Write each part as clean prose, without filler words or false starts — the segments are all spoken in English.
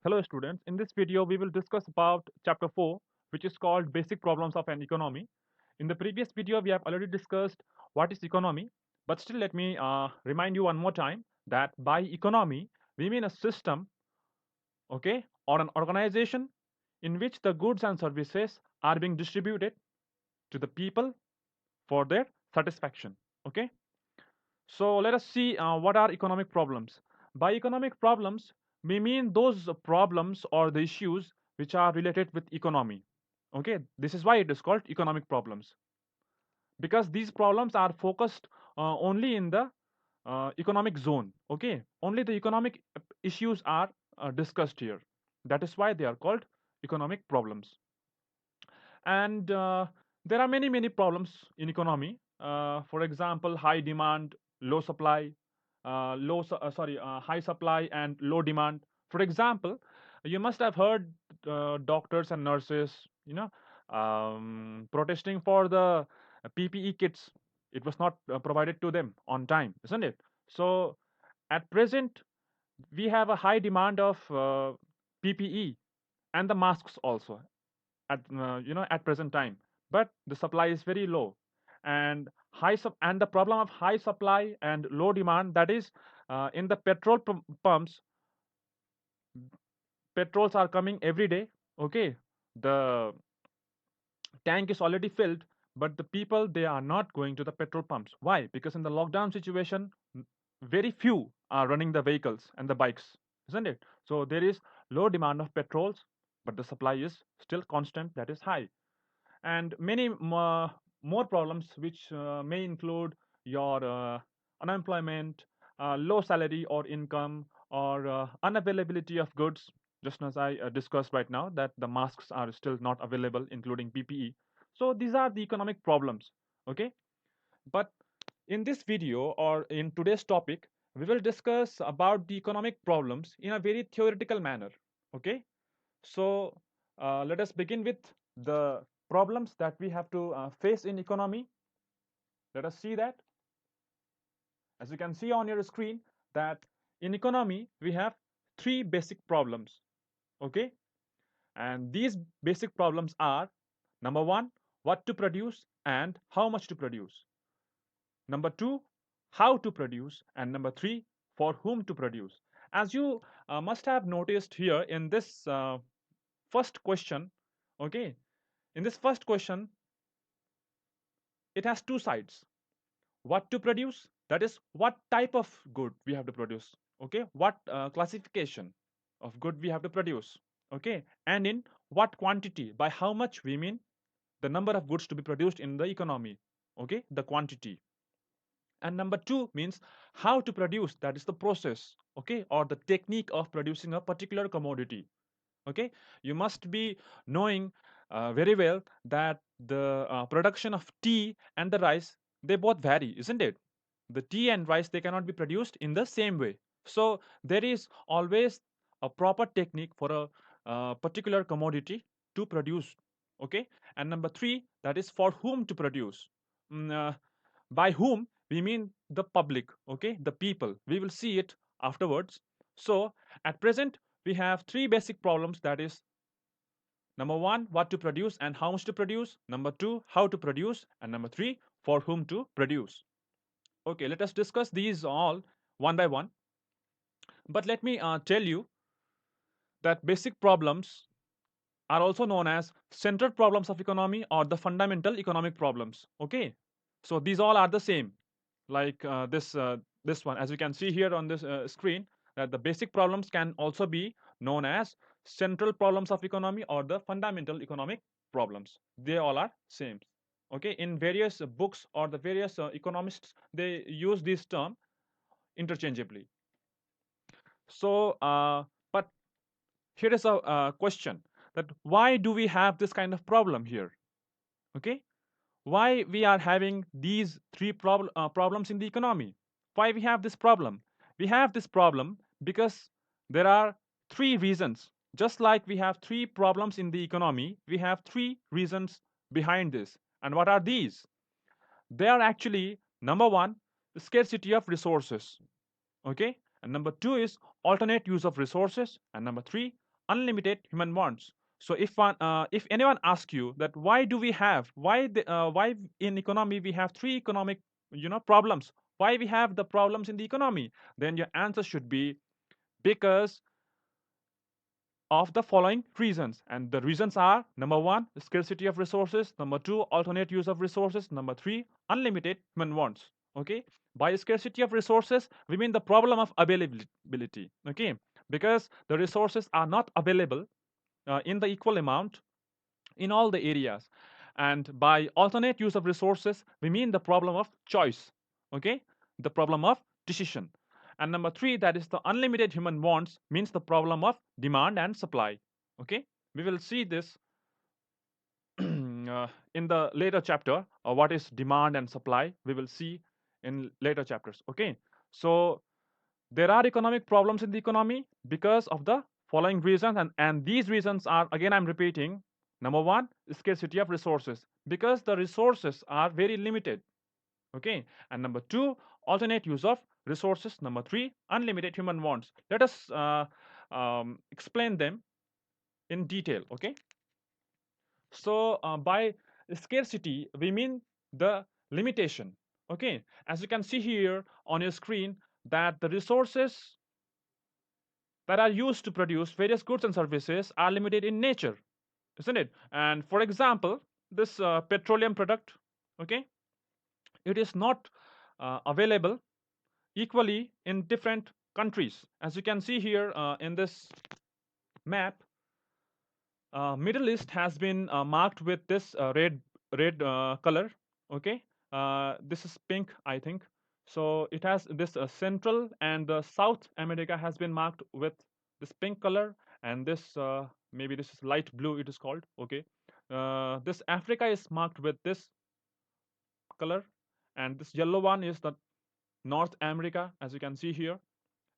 Hello students, in this video we will discuss about chapter 4 which is called basic problems of an economy. In the previous video we have already discussed what is economy, but still let me remind you one more time that by economy we mean a system, okay, or an organization in which the goods and services are being distributed to the people for their satisfaction, okay. So let us see what are economic problems. By economic problems, we mean those problems or the issues which are related with economy. Okay, this is why it is called economic problems because these problems are focused only in the economic zone. Okay, only the economic issues are discussed here. That is why they are called economic problems. And there are many problems in economy. For example, high demand, low supply, high supply and low demand. For example, you must have heard doctors and nurses, protesting for the PPE kits. It was not provided to them on time, isn't it? So at present we have a high demand of PPE and the masks also at at present time, but the supply is very low. And the problem of high supply and low demand, that is in the pumps. Petrols are coming every day, okay. The tank is already filled, but the people, they are not going to the petrol pumps. Why? Because in the lockdown situation, very few are running the vehicles and the bikes, isn't it? So there is low demand of petrols, but the supply is still constant, that is high. And many more problems which may include your unemployment, low salary or income, or unavailability of goods, just as I discussed right now that the masks are still not available, including PPE. So these are the economic problems, okay. But in this video or in today's topic, we will discuss about the economic problems in a very theoretical manner, okay. So let us begin with the problems that we have to face in economy. Let us see that. As you can see on your screen, that in economy we have three basic problems. Okay, and these basic problems are: number one, what to produce and how much to produce; number two, how to produce; and number three, for whom to produce. As you must have noticed here in this first question, okay, in this first question, it has two sides. What to produce, that is what type of good we have to produce, okay, what classification of good we have to produce, okay, and in what quantity. By how much we mean the number of goods to be produced in the economy, okay, the quantity. And number two means how to produce, that is the process, okay, or the technique of producing a particular commodity, okay. You must be knowing very well that the production of tea and the rice, they both vary, isn't it? The tea and rice, they cannot be produced in the same way. So there is always a proper technique for a particular commodity to produce, okay. And number three, that is for whom to produce. Mm, by whom we mean the public, okay, the people. We will see it afterwards. So at present we have three basic problems, that is: number one, what to produce and how much to produce; number two, how to produce; and number three, for whom to produce. Okay, let us discuss these all one by one. But let me tell you that basic problems are also known as central problems of economy or the fundamental economic problems. Okay, so these all are the same. Like this one, as you can see here on this screen, that the basic problems can also be known as central problems of economy or the fundamental economic problems. They all are same. Okay, in various books or the various economists, they use this term interchangeably. So, but here is a question, that why do we have this kind of problem here? Okay, why we are having these three problems in the economy? Why we have this problem? We have this problem because there are three reasons. Just like we have three problems in the economy, we have three reasons behind this. And what are these? They are actually: number one, the scarcity of resources, okay, and number two is alternate use of resources, and number three, unlimited human wants. So if anyone asks you that why do we have why in economy we have three economic problems, why we have the problems in the economy, then your answer should be because of the following reasons. And the reasons are: number one, scarcity of resources; number two, alternate use of resources; number three, unlimited human wants. Okay, by scarcity of resources, we mean the problem of availability. Okay, because the resources are not available in the equal amount in all the areas. And by alternate use of resources, we mean the problem of choice. Okay, the problem of decision. And number three, that is the unlimited human wants, means the problem of demand and supply. Okay, we will see this in the later chapter. What is demand and supply? We will see in later chapters. Okay, so there are economic problems in the economy because of the following reasons, and these reasons are, again I'm repeating: number one, scarcity of resources, because the resources are very limited. Okay, and number two, alternate use of resources; number three, unlimited human wants. Let us explain them in detail. Okay, so by scarcity we mean the limitation. Okay, as you can see here on your screen, that the resources that are used to produce various goods and services are limited in nature, isn't it? And for example, this petroleum product, okay, it is not available equally in different countries. As you can see here in this map, Middle East has been marked with this red color. Okay, this is pink, I think. So it has this Central and South America has been marked with this pink color, and this maybe this is light blue. It is called. Okay, this Africa is marked with this color, and this yellow one is the North America, as you can see here,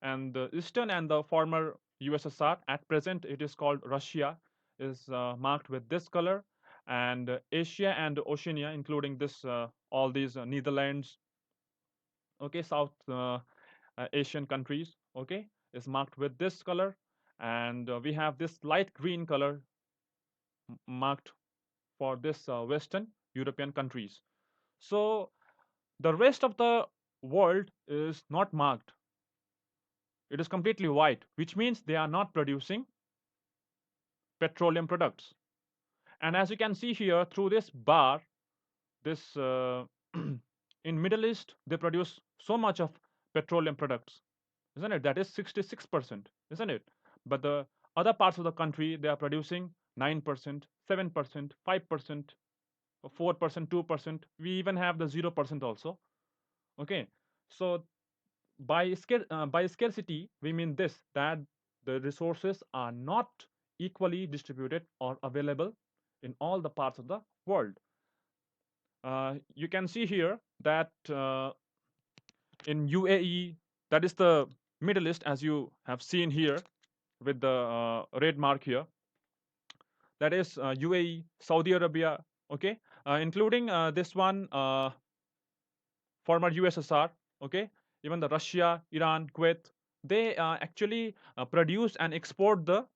and the Eastern and the former USSR. At present, it is called Russia, is marked with this color, and Asia and Oceania, including this all these Netherlands, okay, South Asian countries, okay, is marked with this color, and we have this light green color marked for this Western European countries. So the rest of the world is not marked. It is completely white, which means they are not producing petroleum products. And as you can see here through this bar, this in Middle East they produce so much of petroleum products, isn't it? That is 66%, isn't it? But the other parts of the country, they are producing 9%, 7%, 5%, 4%, 2%. We even have the 0% also. Okay, so by scarcity we mean this, that the resources are not equally distributed or available in all the parts of the world. You can see here that in UAE, that is the Middle East, as you have seen here with the red mark here, that is UAE, Saudi Arabia, okay, including this one, former USSR, okay, even the Russia, Iran, Kuwait, they actually produce and export the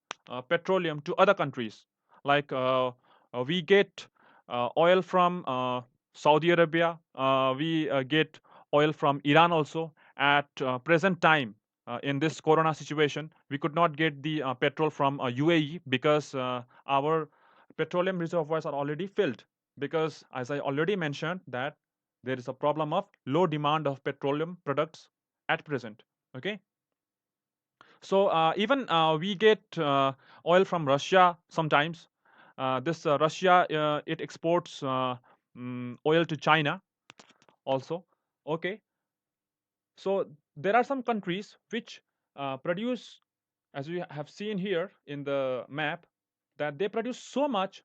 petroleum to other countries. Like we get oil from Saudi Arabia, we get oil from Iran also. At present time, in this Corona situation, we could not get the petrol from UAE because our petroleum reservoirs are already filled. Because, as I already mentioned, that there is a problem of low demand of petroleum products at present. Okay, so even we get oil from Russia sometimes. This Russia, it exports oil to China also. Okay, so there are some countries which produce, as we have seen here in the map, that they produce so much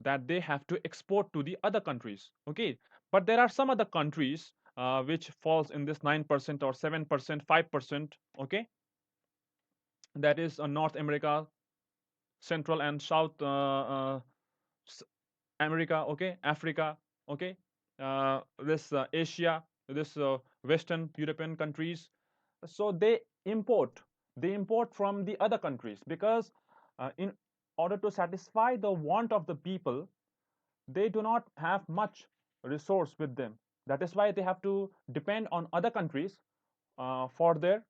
that they have to export to the other countries. Okay, but there are some other countries which falls in this 9% or 7%, 5%. Okay, that is North America, Central and South America. Okay, Africa. Okay, this Asia, this Western European countries. So they import they import from the other countries because in order to satisfy the want of the people, they do not have much resource with them. That is why they have to depend on other countries for their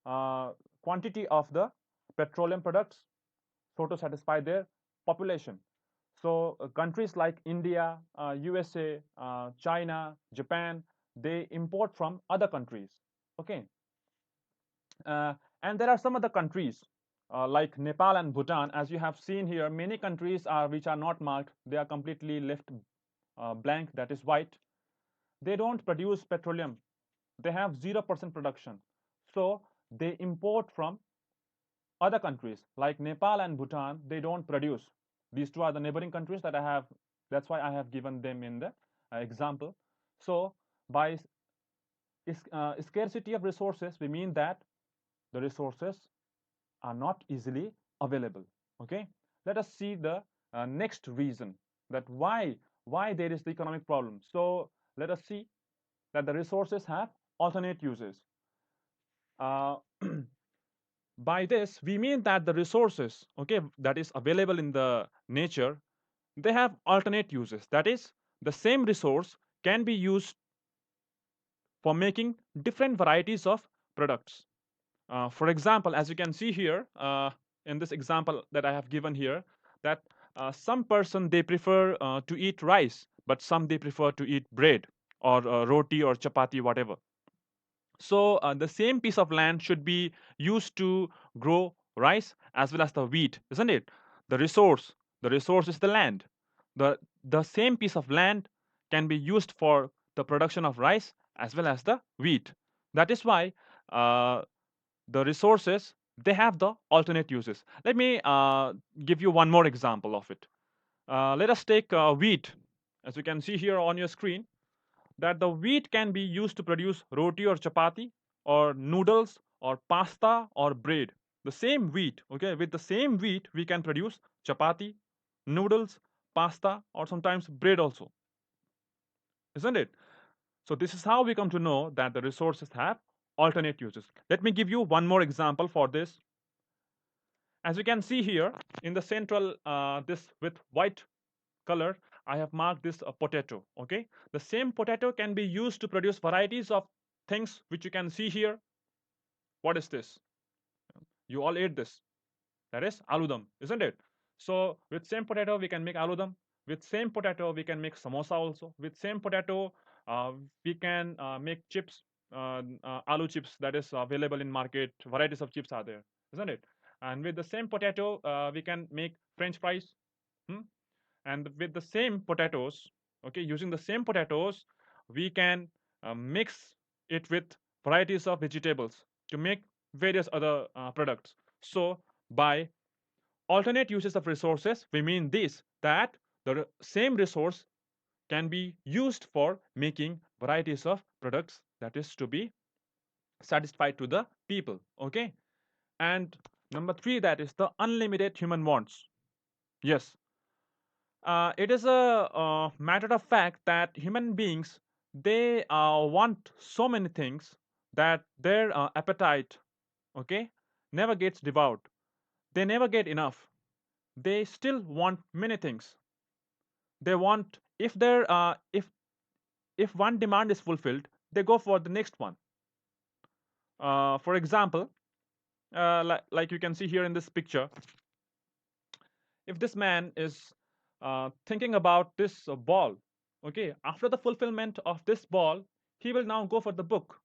uh, quantity of the petroleum products, so to satisfy their population. So countries like India, USA, China, Japan, they import from other countries. Okay, uh, and there are some other countries like Nepal and Bhutan. As you have seen here, many countries are which are not marked. They are completely left blank. That is white. They don't produce petroleum. They have 0% production. So they import from other countries like Nepal and Bhutan. They don't produce. These two are the neighboring countries that I have. That's why I have given them in the example. So by scarcity of resources, we mean that the resources are not easily available. Okay, let us see the next reason that why there is the economic problem. So let us see that the resources have alternate uses. uh, by this we mean that the resources, okay, that is available in the nature, they have alternate uses. That is, the same resource can be used for making different varieties of products. For example, as you can see here in this example that I have given here, that some person they prefer to eat rice, but some they prefer to eat bread or roti or chapati, whatever. So the same piece of land should be used to grow rice as well as the wheat, isn't it? The resource, the resource is the land. The same piece of land can be used for the production of rice as well as the wheat. That is why uh, the resources, they have the alternate uses. Let me give you one more example of it. Let us take wheat. As you can see here on your screen, that the wheat can be used to produce roti or chapati or noodles or pasta or bread. The same wheat, okay, with the same wheat we can produce chapati, noodles, pasta, or sometimes bread also, isn't it? So this is how we come to know that the resources have alternate uses. Let me give you one more example for this. As you can see here in the central, this with white color, I have marked this a potato. Okay, the same potato can be used to produce varieties of things which you can see here. What is this? You all ate this. That is aludam, isn't it? So with same potato we can make aludam. With same potato we can make samosa also. With same potato we can make chips, aloo chips that is available in market. Varieties of chips are there, isn't it? And with the same potato we can make French fries. Hmm? And with the same potatoes, okay, using the same potatoes, we can mix it with varieties of vegetables to make various other products. So by alternate uses of resources, we mean this, that the same resource can be used for making varieties of products that is to be satisfied to the people. Okay, and number three, that is the unlimited human wants. Yes, it is a matter of fact that human beings, they want so many things that their appetite, okay, never gets devoured. They never get enough. They still want many things. They want, if one demand is fulfilled, they go for the next one. For example, like you can see here in this picture, if this man is thinking about this ball, okay, after the fulfillment of this ball, he will now go for the book.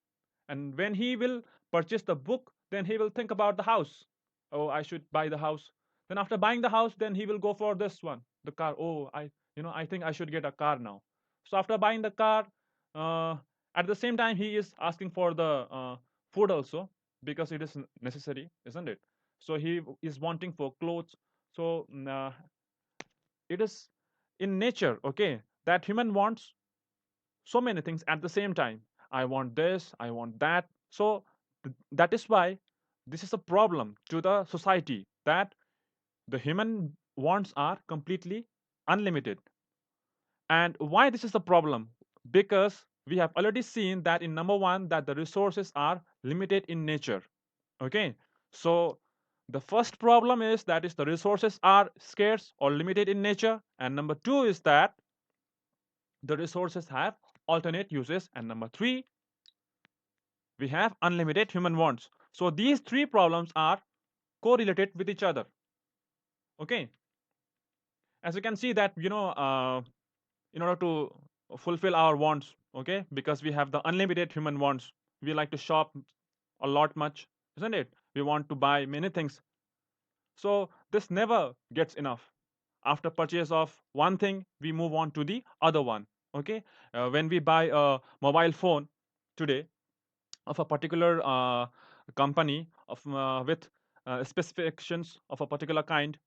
And when he will purchase the book, then he will think about the house. Oh, I should buy the house. Then after buying the house, then he will go for this one, the car. Oh, I think I should get a car now. So after buying the car, uh, at the same time, he is asking for the food also because it is necessary, isn't it? So he is wanting for clothes. So it is in nature, okay, that human wants so many things at the same time. I want this, I want that. So that is why this is a problem to the society, that the human wants are completely unlimited. And why this is a problem? Because we have already seen that in number one, that the resources are limited in nature. Okay, so the first problem is that is the resources are scarce or limited in nature, and number two is that the resources have alternate uses, and number three, we have unlimited human wants. So these three problems are correlated with each other. Okay, as you can see that in order to fulfill our wants, okay, because we have the unlimited human wants, we like to shop a lot much, isn't it? We want to buy many things. So this never gets enough. After purchase of one thing, we move on to the other one. Okay, when we buy a mobile phone today of a particular company of with specifications of a particular kind,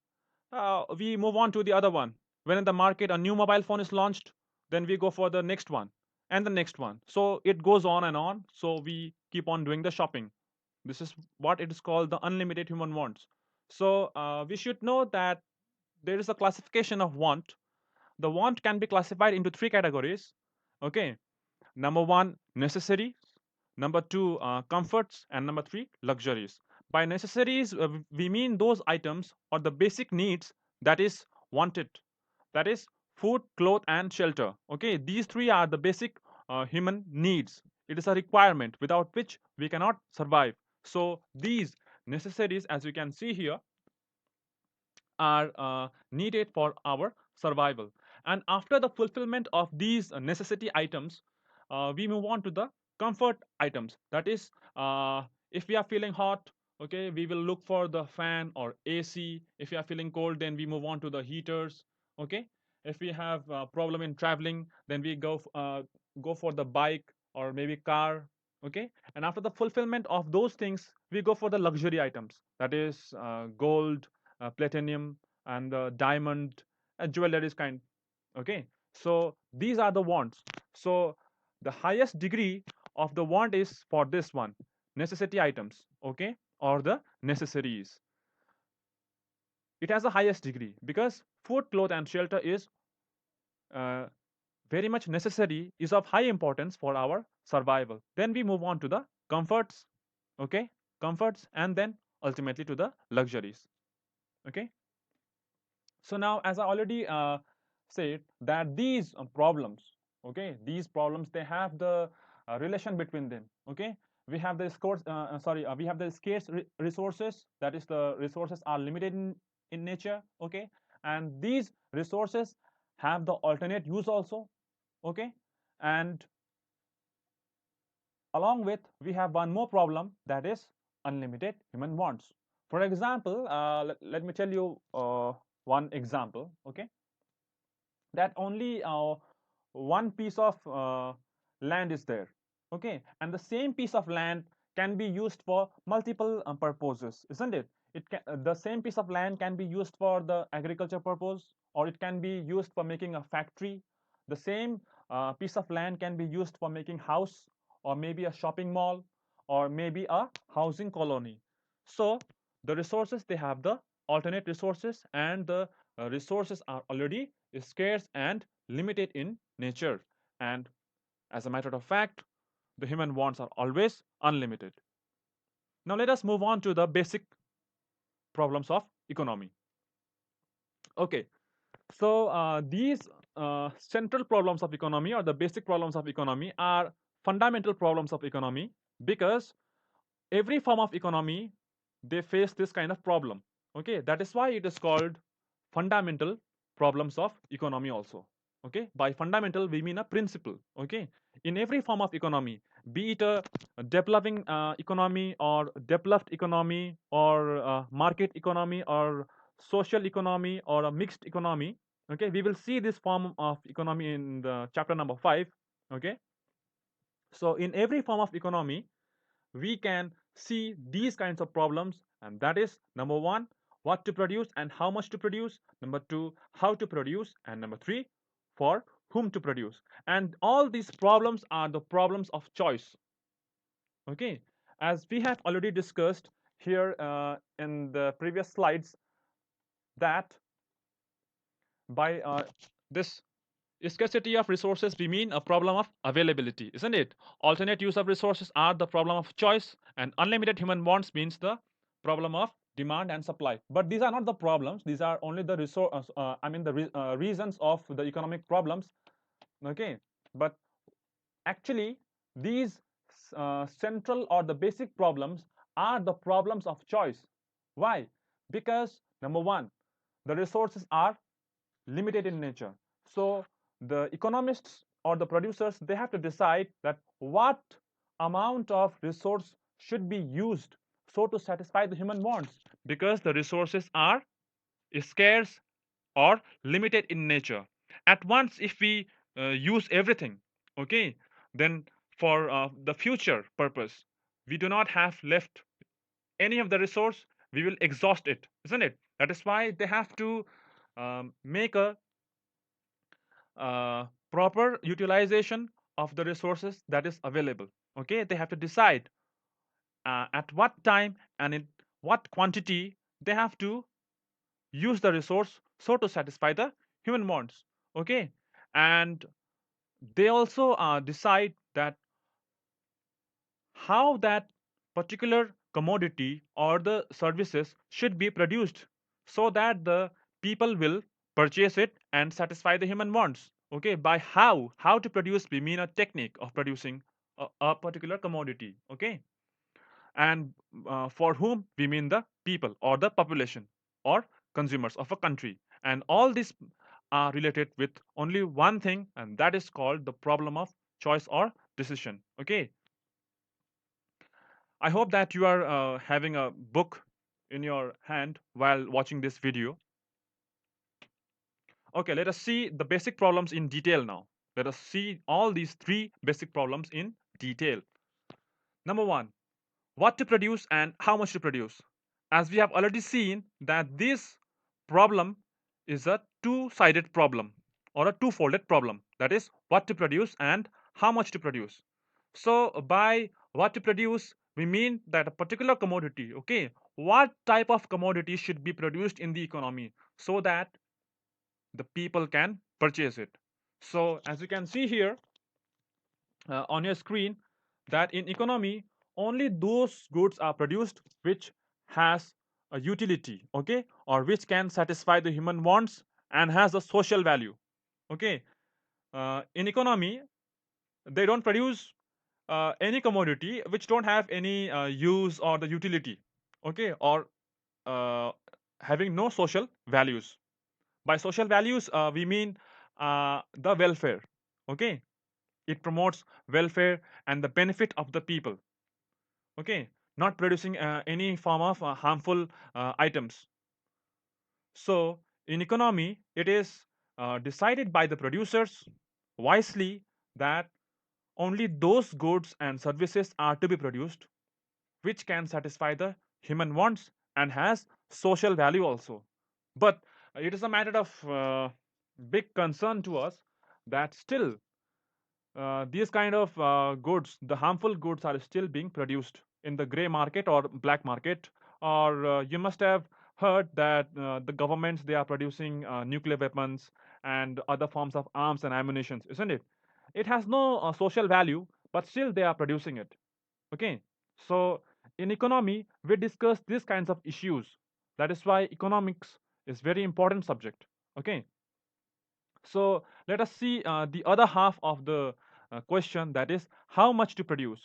we move on to the other one. When in the market a new mobile phone is launched, then we go for the next one and the next one. So it goes on and on. So we keep on doing the shopping. This is what it is called the unlimited human wants. So we should know that there is a classification of want. The want can be classified into three categories. Okay, number one, necessary. Number two, comforts, and number three, luxuries. By necessaries, we mean those items or the basic needs that is wanted. That is food, cloth, and shelter. Okay, these three are the basic human needs. It is a requirement without which we cannot survive. So these necessaries, as you can see here, are needed for our survival. And after the fulfillment of these necessity items, we move on to the comfort items. That is, if we are feeling hot, okay, we will look for the fan or AC. If we are feeling cold, then we move on to the heaters. Okay, if we have a problem in traveling, then we go for the bike or maybe car. Okay, and after the fulfillment of those things, we go for the luxury items. That is gold, platinum, and the diamond, jewelries kind. Okay, so these are the wants. So the highest degree of the want is for this one, necessity items. Okay, or the necessaries. It has the highest degree because food, cloth, and shelter is uh, very much necessary, is of high importance for our survival. Then we move on to the comforts. Okay, comforts, and then ultimately to the luxuries. Okay, so now, as I already said, that these problems, okay, these problems, they have the relation between them. Okay, we have the we have the scarce resources. That is, the resources are limited in nature. Okay, and these resources have the alternate use also. Okay, and along with, we have one more problem, that is unlimited human wants. For example, let me tell you one example. Okay, that only one piece of land is there. Okay, and the same piece of land can be used for multiple purposes, isn't it? The same piece of land can be used for the agriculture purpose, or it can be used for making a factory. The same piece of land can be used for making house, or maybe a shopping mall, or maybe a housing colony. So the resources, they have the alternate resources, and the resources are already scarce and limited in nature. And as a matter of fact, the human wants are always unlimited. Now let us move on to the basic problems of economy. Okay, so these central problems of economy, or the basic problems of economy, are fundamental problems of economy, because every form of economy, they face this kind of problem. Okay, that is why it is called fundamental problems of economy also. Okay, by fundamental we mean a principle. Okay, in every form of economy, be it a developing economy, or developed economy, or market economy, or social economy, or a mixed economy. Okay, we will see this form of economy in the chapter number 5. Okay, so in every form of economy, we can see these kinds of problems, and that is, number one, what to produce and how much to produce. Number two, how to produce. And number three, for whom to produce. And all these problems are the problems of choice. Okay, as we have already discussed here in the previous slides, that by this Scarcity of resources, we mean a problem of availability, isn't it? Alternate use of resources are the problem of choice, and unlimited human wants means the problem of demand and supply. But these are not the problems; these are only the resource. I mean the reasons of the economic problems. Okay, but actually, these central or the basic problems are the problems of choice. Why? Because number one, the resources are limited in nature. So the economists or the producers, they have to decide that what amount of resource should be used so to satisfy the human wants, because the resources are scarce or limited in nature. At once, if we use everything, okay, then for the future purpose, we do not have left any of the resource, we will exhaust it, isn't it? That is why they have to make a proper utilization of the resources that is available. Okay, they have to decide at what time and in what quantity they have to use the resource so to satisfy the human wants. Okay, and they also decide that how that particular commodity or the services should be produced so that the people will purchase it and satisfy the human wants. Okay, by how to produce, we mean a technique of producing a particular commodity. Okay, and for whom, we mean the people or the population or consumers of a country. And all these are related with only one thing, and that is called the problem of choice or decision. Okay, I hope that you are having a book in your hand while watching this video. Okay, let us see the basic problems in detail now. Let us see all these three basic problems in detail. Number one, what to produce and how much to produce. As we have already seen that this problem is a two-sided problem or a two-folded problem. That is what to produce and how much to produce. So by what to produce, we mean that a particular commodity, okay, what type of commodity should be produced in the economy so that the people can purchase it. So as you can see here on your screen, that in economy only those goods are produced which has a utility, okay, or which can satisfy the human wants and has a social value. Okay, in economy they don't produce any commodity which don't have any use or the utility, okay, or uh, having no social values. By social values we mean the welfare. Okay, it promotes welfare and the benefit of the people. Okay, not producing any form of harmful items. So in economy it is decided by the producers wisely that only those goods and services are to be produced which can satisfy the human wants and has social value also. But it is a matter of big concern to us that still these kind of goods, the harmful goods, are still being produced in the gray market or black market. Or you must have heard that the governments, they are producing nuclear weapons and other forms of arms and ammunition, isn't it? It has no social value, but still they are producing it. Okay, so in economy we discuss these kinds of issues. That is why economics is very important subject. Okay, so let us see the other half of the question, that is how much to produce.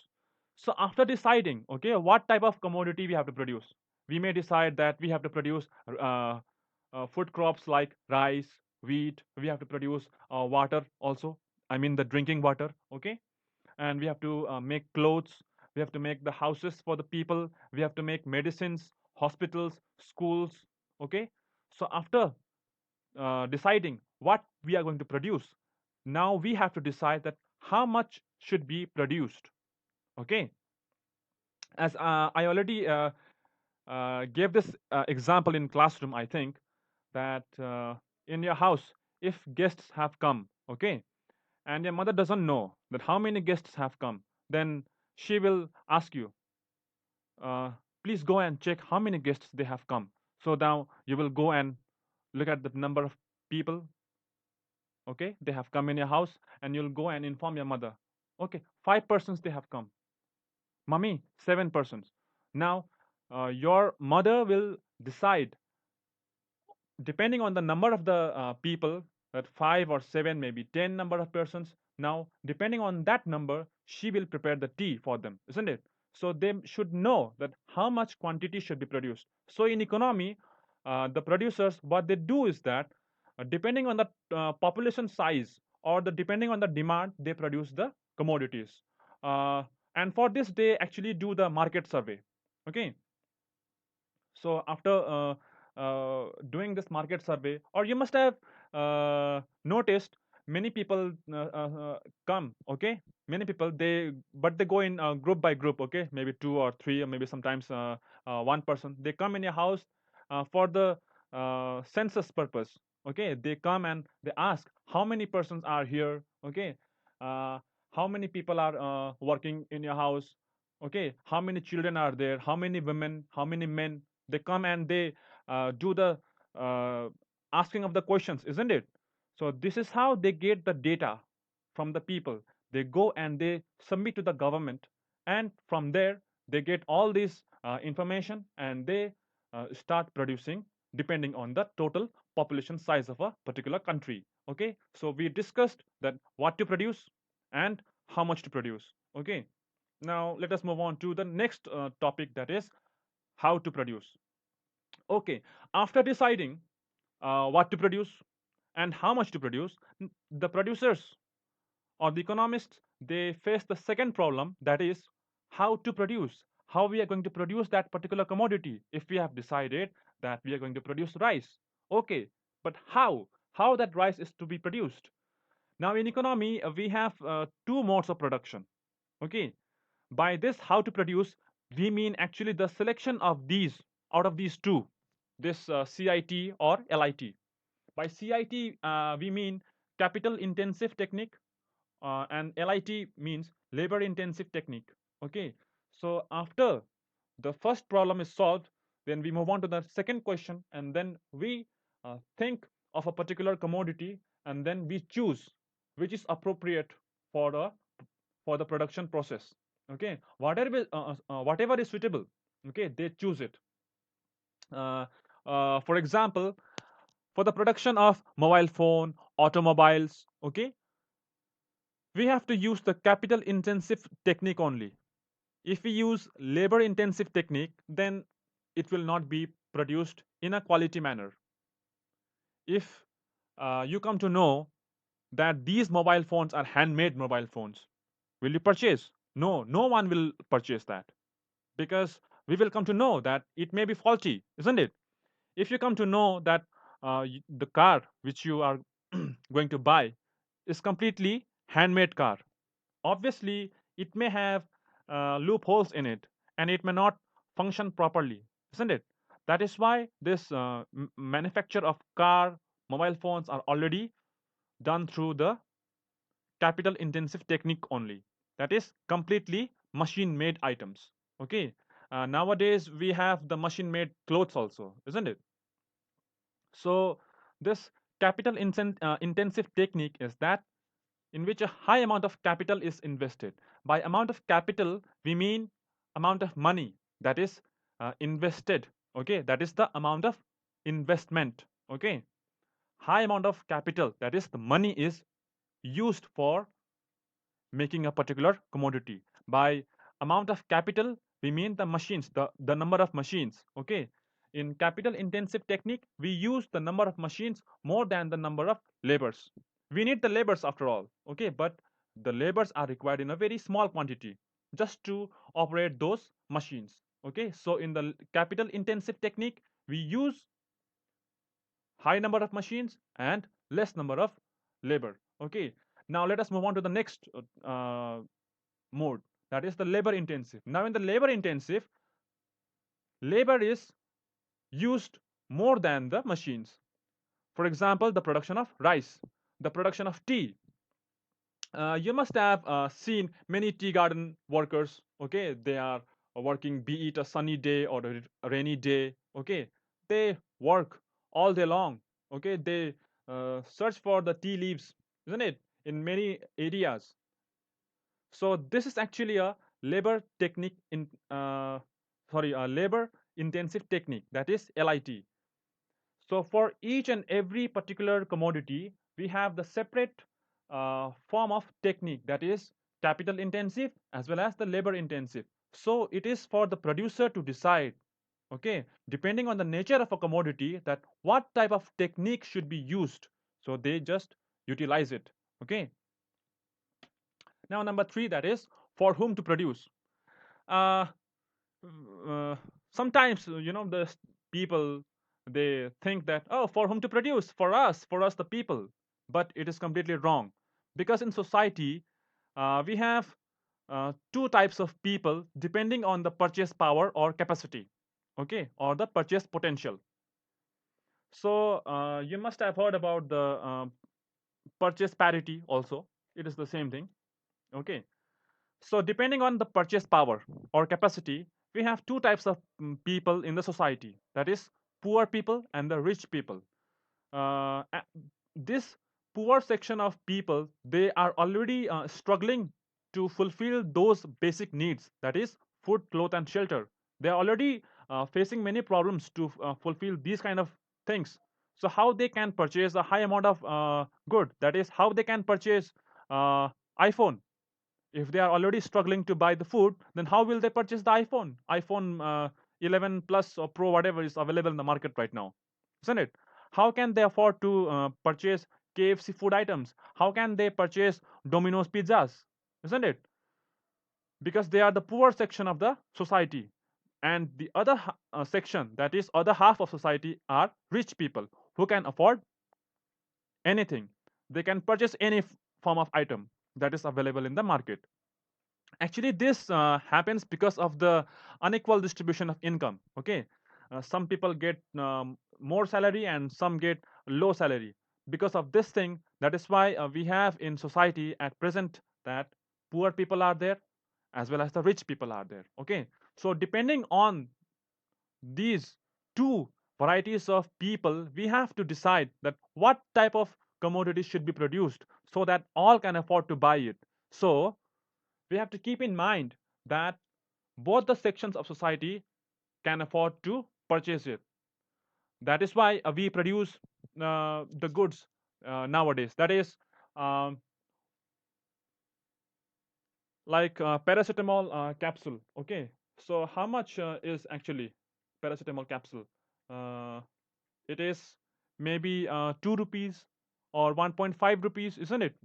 So after deciding, okay, what type of commodity we have to produce, we may decide that we have to produce food crops like rice, wheat. We have to produce water also. I mean the drinking water. Okay, and we have to make clothes. We have to make the houses for the people. We have to make medicines, hospitals, schools. Okay, so after deciding what we are going to produce, now we have to decide that how much should be produced. Okay, as I already gave this example in classroom, I think that in your house, if guests have come, okay, and your mother doesn't know that how many guests have come, then she will ask you, uh, please go and check how many guests they have come. So now you will go and look at the number of people. Okay, they have come in your house, and you'll go and inform your mother. Okay, 5 persons they have come. Mummy, 7 persons. Now, your mother will decide, depending on the number of the people, that 5 or 7, maybe 10 number of persons. Now, depending on that number, she will prepare the tea for them, isn't it? So they should know that how much quantity should be produced. So in economy, the producers, what they do is that, depending on the population size, or the depending on the demand, they produce the commodities. And for this, they actually do the market survey. Okay, so after doing this market survey, or you must have noticed, many people come. Okay, many people, but they go in group by group. Okay, maybe two or three, or maybe sometimes 1 person. They come in your house for the census purpose. Okay, they come and they ask how many persons are here. Okay, uh, how many people are working in your house. Okay, how many children are there, how many women, how many men. They come and they do the uh, asking of the questions, isn't it? So this is how they get the data from the people. They go and they submit to the government, and from there they get all this information, and they start producing depending on the total population size of a particular country. Okay, so we discussed that what to produce and how much to produce. Okay, now let us move on to the next topic, that is how to produce. Okay, after deciding what to produce and how much to produce, the producers or the economists, they face the second problem, that is how to produce, how we are going to produce that particular commodity. If we have decided that we are going to produce rice, okay, but how that rice is to be produced. Now in economy, we have two modes of production. Okay, by this how to produce, we mean actually the selection of these, out of these two, this CIT or LIT. By CIT, we mean capital intensive technique, and LIT means labor intensive technique. Okay, so after the first problem is solved, then we move on to the second question, and then we think of a particular commodity, and then we choose which is appropriate for the production process. Okay, whatever is suitable, okay, they choose it. uh, for example, for the production of mobile phone, automobiles, okay, we have to use the capital intensive technique only. If we use labor intensive technique, then it will not be produced in a quality manner. If you come to know that these mobile phones are handmade mobile phones, will you purchase? No, no one will purchase that, because we will come to know that it may be faulty, isn't it? If you come to know that the car which you are going to buy is completely handmade car, obviously it may have loopholes in it, and it may not function properly, isn't it? That is why this manufacture of car, mobile phones are already done through the capital intensive technique only. That is completely machine made items. Okay, nowadays we have the machine made clothes also, isn't it? So this capital intensive technique is that in which a high amount of capital is invested. By amount of capital, we mean amount of money that is invested. Okay, that is the amount of investment. Okay, high amount of capital, that is the money is used for making a particular commodity. By amount of capital, we mean the machines, the number of machines. Okay, in capital intensive technique, we use the number of machines more than the number of labors. We need the labors after all. Okay, but the labors are required in a very small quantity just to operate those machines. Okay, so in the capital intensive technique, we use high number of machines and less number of labor. Okay, now let us move on to the next mode, that is the labor intensive. Now in the labor intensive, labor is used more than the machines. For example, the production of rice, the production of tea. You must have seen many tea garden workers. Okay, they are working, be it a sunny day or a rainy day. Okay, they work all day long. Okay, they search for the tea leaves. isn't it? In many areas. So this is actually a labor technique in a labor intensive technique, that is LIT. So for each and every particular commodity, we have the separate form of technique, that is capital intensive as well as the labor intensive. So it is for the producer to decide, okay, depending on the nature of a commodity, that what type of technique should be used. So they just utilize it. Okay. Now number three, that is for whom to produce. Uh, Sometimes the people, they think that, oh, for whom to produce, for us the people. But it is completely wrong, because in society we have two types of people depending on the purchase power or capacity, okay, or the purchase potential. So you must have heard about the purchase parity also. It is the same thing. Okay. So depending on the purchase power or capacity, we have two types of people in the society. That is poor people and the rich people. This poor section of people, they are already struggling to fulfill those basic needs. That is food, cloth, and shelter. They are already facing many problems to fulfill these kind of things. So how they can purchase a high amount of good? That is how they can purchase iPhone. If they are already struggling to buy the food, then how will they purchase the iPhone 11 plus or Pro, whatever is available in the market right now, isn't it? How can they afford to purchase KFC food items? How can they purchase Domino's pizzas, isn't it? Because they are the poor section of the society. And the other section, that is other half of society, are rich people who can afford anything. They can purchase any form of item that is available in the market. Actually, this happens because of the unequal distribution of income. Okay. Some people get more salary and some get low salary. Because of this thing, that is why we have in society at present that poor people are there as well as the rich people are there. Okay. So depending on these two varieties of people, we have to decide that what type of commodity should be produced so that all can afford to buy it. So we have to keep in mind that both the sections of society can afford to purchase it. That is why we produce the goods nowadays. That is um, like paracetamol capsule. Okay, so how much is actually paracetamol capsule? Uh, it is maybe 2 rupees or 1.5 rupees, isn't it?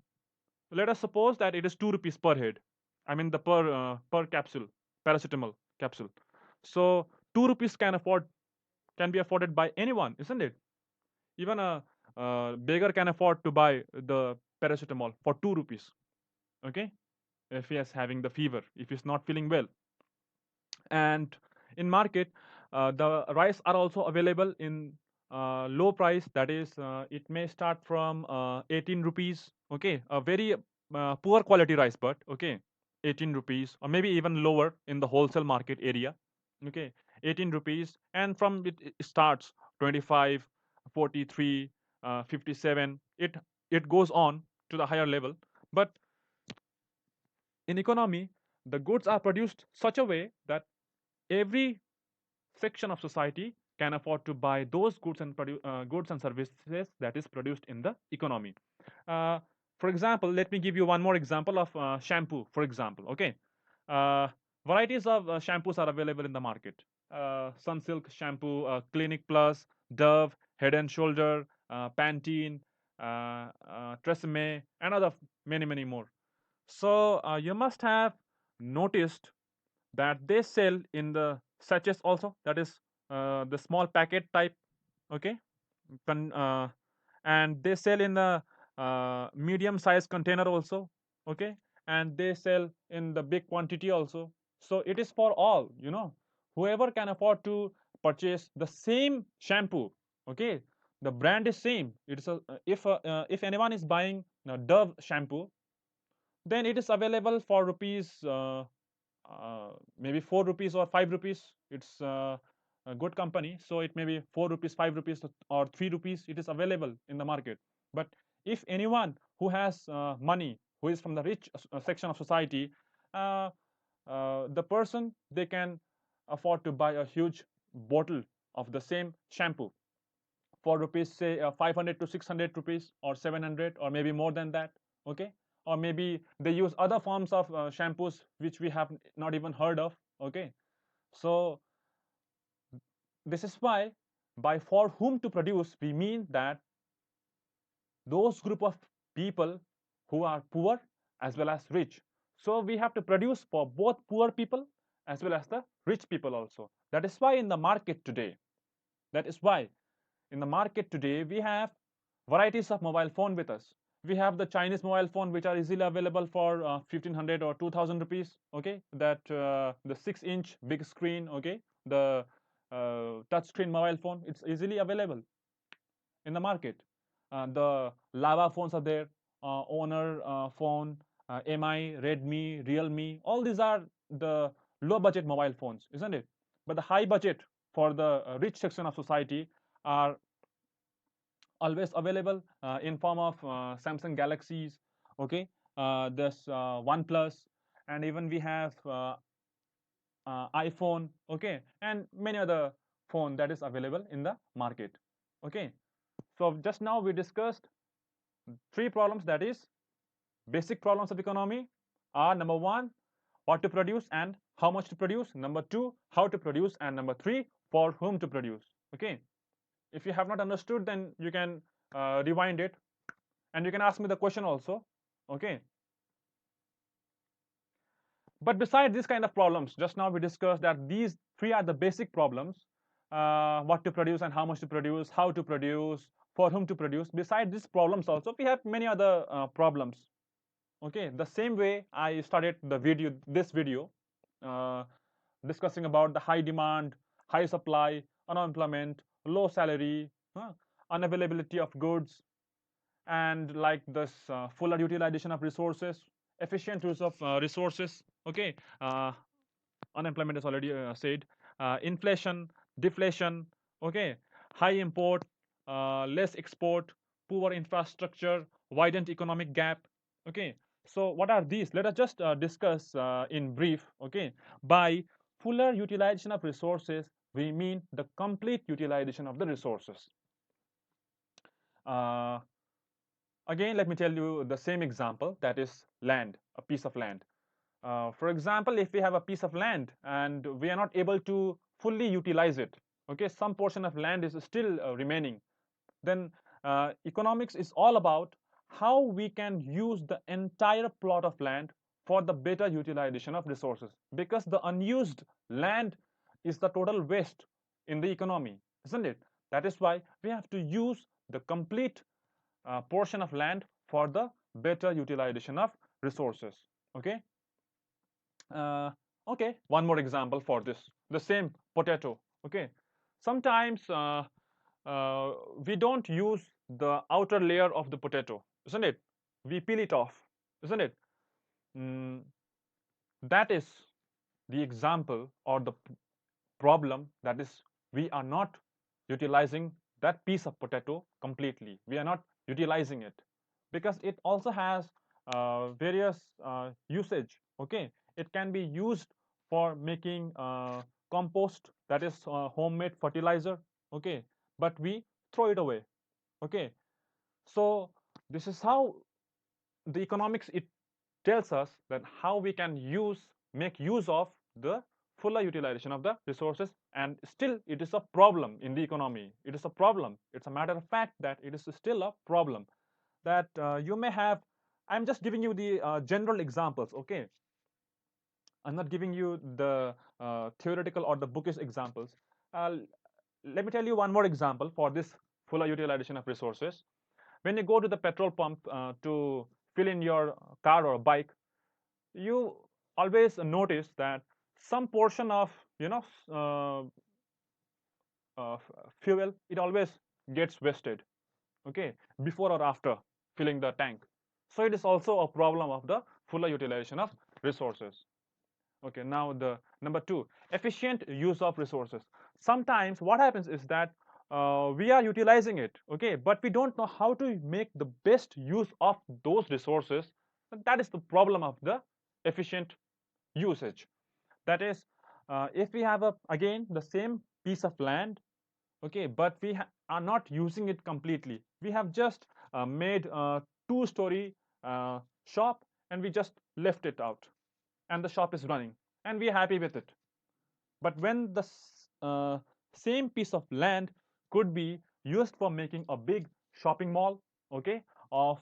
Let us suppose that it is 2 rupees per head. I mean the per capsule, paracetamol capsule. So 2 rupees can be afforded by anyone, isn't it? Even a beggar can afford to buy the paracetamol for 2 rupees. Okay, if he is having the fever, if he's not feeling well. And in market, the rice are also available in low price. That is, it may start from 18 rupees. Okay, a very poor quality rice, but okay, 18 rupees, or maybe even lower in the wholesale market area. Okay, 18 rupees, and from it starts 25, 43, 57. It goes on to the higher level. But in economy, the goods are produced such a way that every section of society can afford to buy those goods and services that is produced in the economy. Uh, for example, let me give you one more example of shampoo. For example, okay, uh, varieties of shampoos are available in the market. Sunsilk shampoo, Clinic Plus, Dove, Head and Shoulder, Pantene, Tresemme, and other many more. So you must have noticed that they sell in the sachets also. That is the small packet type. Okay. Con- uh, and they sell in the medium size container also. Okay. And they sell in the big quantity also. So it is for all, whoever can afford to purchase the same shampoo. Okay, the brand is same. It's a if anyone is buying Dove shampoo, then it is available for rupees maybe 4 rupees or 5 rupees. It's a good company, so it may be 4 rupees, 5 rupees, or 3 rupees. It is available in the market. But If anyone who has money, who is from the rich section of society, uh, the person, they can afford to buy a huge bottle of the same shampoo for rupees, say 500 to 600 rupees, or 700, or maybe more than that. Okay, or maybe they use other forms of shampoos which we have not even heard of. Okay, so this is why, by for whom to produce, we mean that those group of people who are poor as well as rich. So we have to produce for both poor people as well as the rich people also. That is why in the market today, that is why in the market today we have varieties of mobile phone with us. We have the Chinese mobile phone which are easily available for 1500 or 2000 rupees. Okay, that the 6-inch big screen. Okay, the touch screen mobile phone, it's easily available in the market. The Lava phones are there, Honor phone, Mi, Redmi, Realme. All these are the low budget mobile phones, isn't it? But the high budget for the rich section of society are always available in form of Samsung Galaxies. Okay, this OnePlus, and even we have iPhone. Okay, and many other phone that is available in the market. Okay, so just now we discussed three problems, that is basic problems of economy are: number one, what to produce and how much to produce; number two, how to produce; and number three, for whom to produce. Okay, if you have not understood, then you can rewind it, and you can ask me the question also. Okay, but beside these kind of problems, just now we discussed that these three are the basic problems: what to produce and how much to produce, how to produce, for whom to produce. Beside these problems also, we have many other problems. Okay, the same way I started this video, uh, discussing about the high demand, high supply, unemployment, low salary, unavailability of goods, and like this fuller utilization of resources, efficient use of resources. Okay, unemployment is already said, inflation, deflation. Okay, high import, less export, poor infrastructure, widened economic gap. Okay, so what are these? Let us just discuss in brief. Okay, by fuller utilization of resources, we mean the complete utilization of the resources. uh, Again, let me tell you the same example, that is land, a piece of land. For example, if we have a piece of land and we are not able to fully utilize it, okay, some portion of land is still remaining, then economics is all about how we can use the entire plot of land for the better utilization of resources, because the unused land is the total waste in the economy, isn't it? That is why we have to use the complete portion of land for the better utilization of resources. Okay, uh, okay, one more example for this, the same potato. Okay, sometimes uh, we don't use the outer layer of the potato, isn't it? We peel it off, isn't it? mm, that is the example or the problem, that is we are not utilizing that piece of potato completely. We are not utilizing it because it also has various usage. Okay, it can be used for making compost, that is homemade fertilizer. Okay, but we throw it away. Okay, so this is how the economics, it tells us that how we can make use of the fuller utilization of the resources, and still it is a problem in the economy. It is a problem, it's a matter of fact that it is still a problem that you may have. I'm just giving you the general examples. Okay, I'm not giving you the theoretical or the bookish examples. uh, let me tell you one more example for this fuller utilization of resources. When you go to the petrol pump to fill in your car or bike, you always notice that some portion of, you know, fuel, it always gets wasted. Okay, before or after filling the tank. So it is also a problem of the fuller utilization of resources. Okay, now the number two, efficient use of resources. Sometimes what happens is that we are utilizing it, okay, but we don't know how to make the best use of those resources. And that is the problem of the efficient usage. That is, if we have a again the same piece of land, okay, but we are not using it completely. We have just made a two-story shop, and we just left it out, and the shop is running, and we are happy with it. But when the same piece of land could be used for making a big shopping mall, okay, of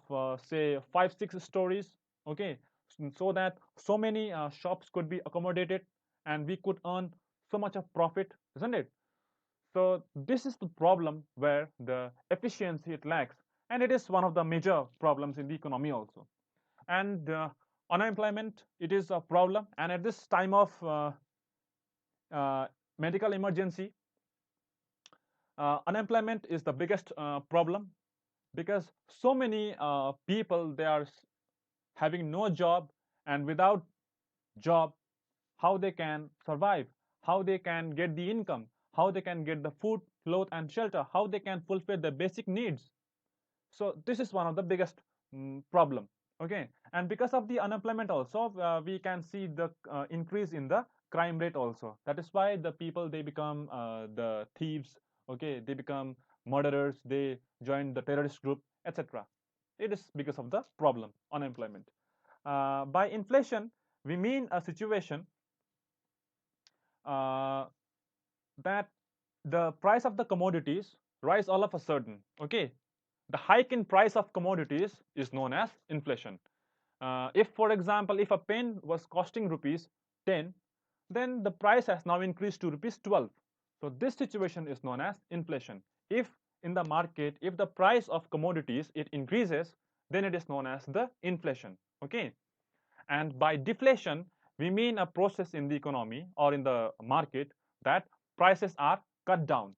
say 5 6 stories, okay, so that so many shops could be accommodated, and we could earn so much of profit, isn't it? So this is the problem where the efficiency it lacks, and it is one of the major problems in the economy also. And unemployment, it is a problem, and at this time of uh, medical emergency, unemployment is the biggest problem, because so many people, they are having no job, and without job, how they can survive, how they can get the income, how they can get the food, clothes, and shelter, how they can fulfill their basic needs. So this is one of the biggest problem, okay. And because of the unemployment also, we can see the increase in the crime rate also. That is why the people, they become the thieves, okay, they become murderers, they join the terrorist group, etc. It is because of the problem unemployment. By inflation, we mean a situation uh, that the price of the commodities rise all of a sudden, okay. The hike in price of commodities is known as inflation. If, for example, if a pen was costing rupees 10, then the price has now increased to rupees 12. So this situation is known as inflation. If in the market, if the price of commodities it increases, then it is known as the inflation, okay. And by deflation, we mean a process in the economy or in the market that prices are cut down.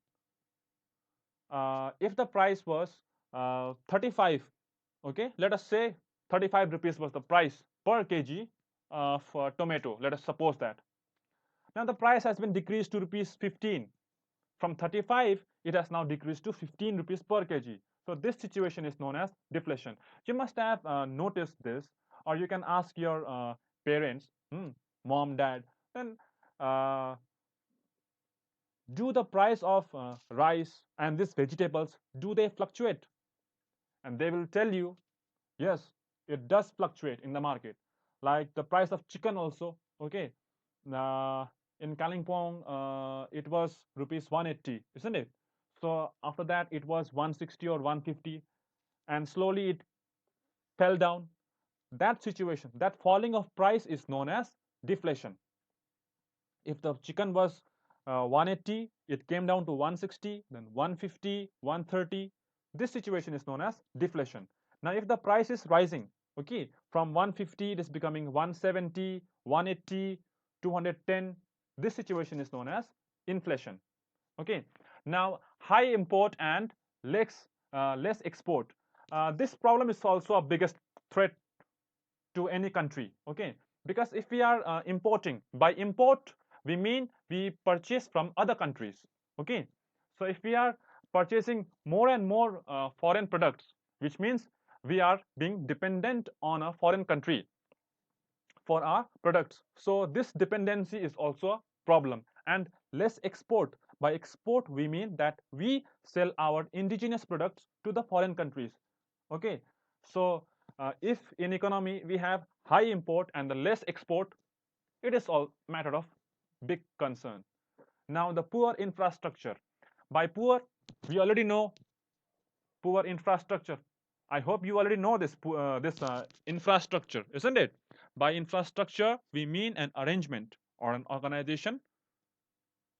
If the price was 35, okay, let us say 35 rupees was the price per kg of tomato, let us suppose that. Now the price has been decreased to rupees 15. From 35, it has now decreased to 15 rupees per kg. So this situation is known as deflation. You must have noticed this, or you can ask your parents, mom, dad, then uh, do the price of rice and these vegetables, do they fluctuate? And they will tell you, yes, it does fluctuate in the market. Like the price of chicken also, okay. Uh, in Kalimpong, it was rupees 180, isn't it? So after that, it was 160 or 150, and slowly it fell down. That situation, that falling of price is known as deflation. If the chicken was 180, it came down to 160, then 150, 130. This situation is known as deflation. Now if the price is rising, okay, from 150 it is becoming 170, 180, 210, this situation is known as inflation, okay. Now high import and less export, this problem is also a biggest threat to any country, okay. Because if we are importing, by import we mean we purchase from other countries, okay. So if we are purchasing more and more foreign products, which means we are being dependent on a foreign country for our products. So this dependency is also a problem. And less export, by export we mean that we sell our indigenous products to the foreign countries, okay. So if in economy we have high import and the less export, it is all matter of big concern. Now the poor infrastructure, by poor we already know poor infrastructure. I hope you already know this infrastructure, isn't it? By infrastructure, we mean an arrangement or an organization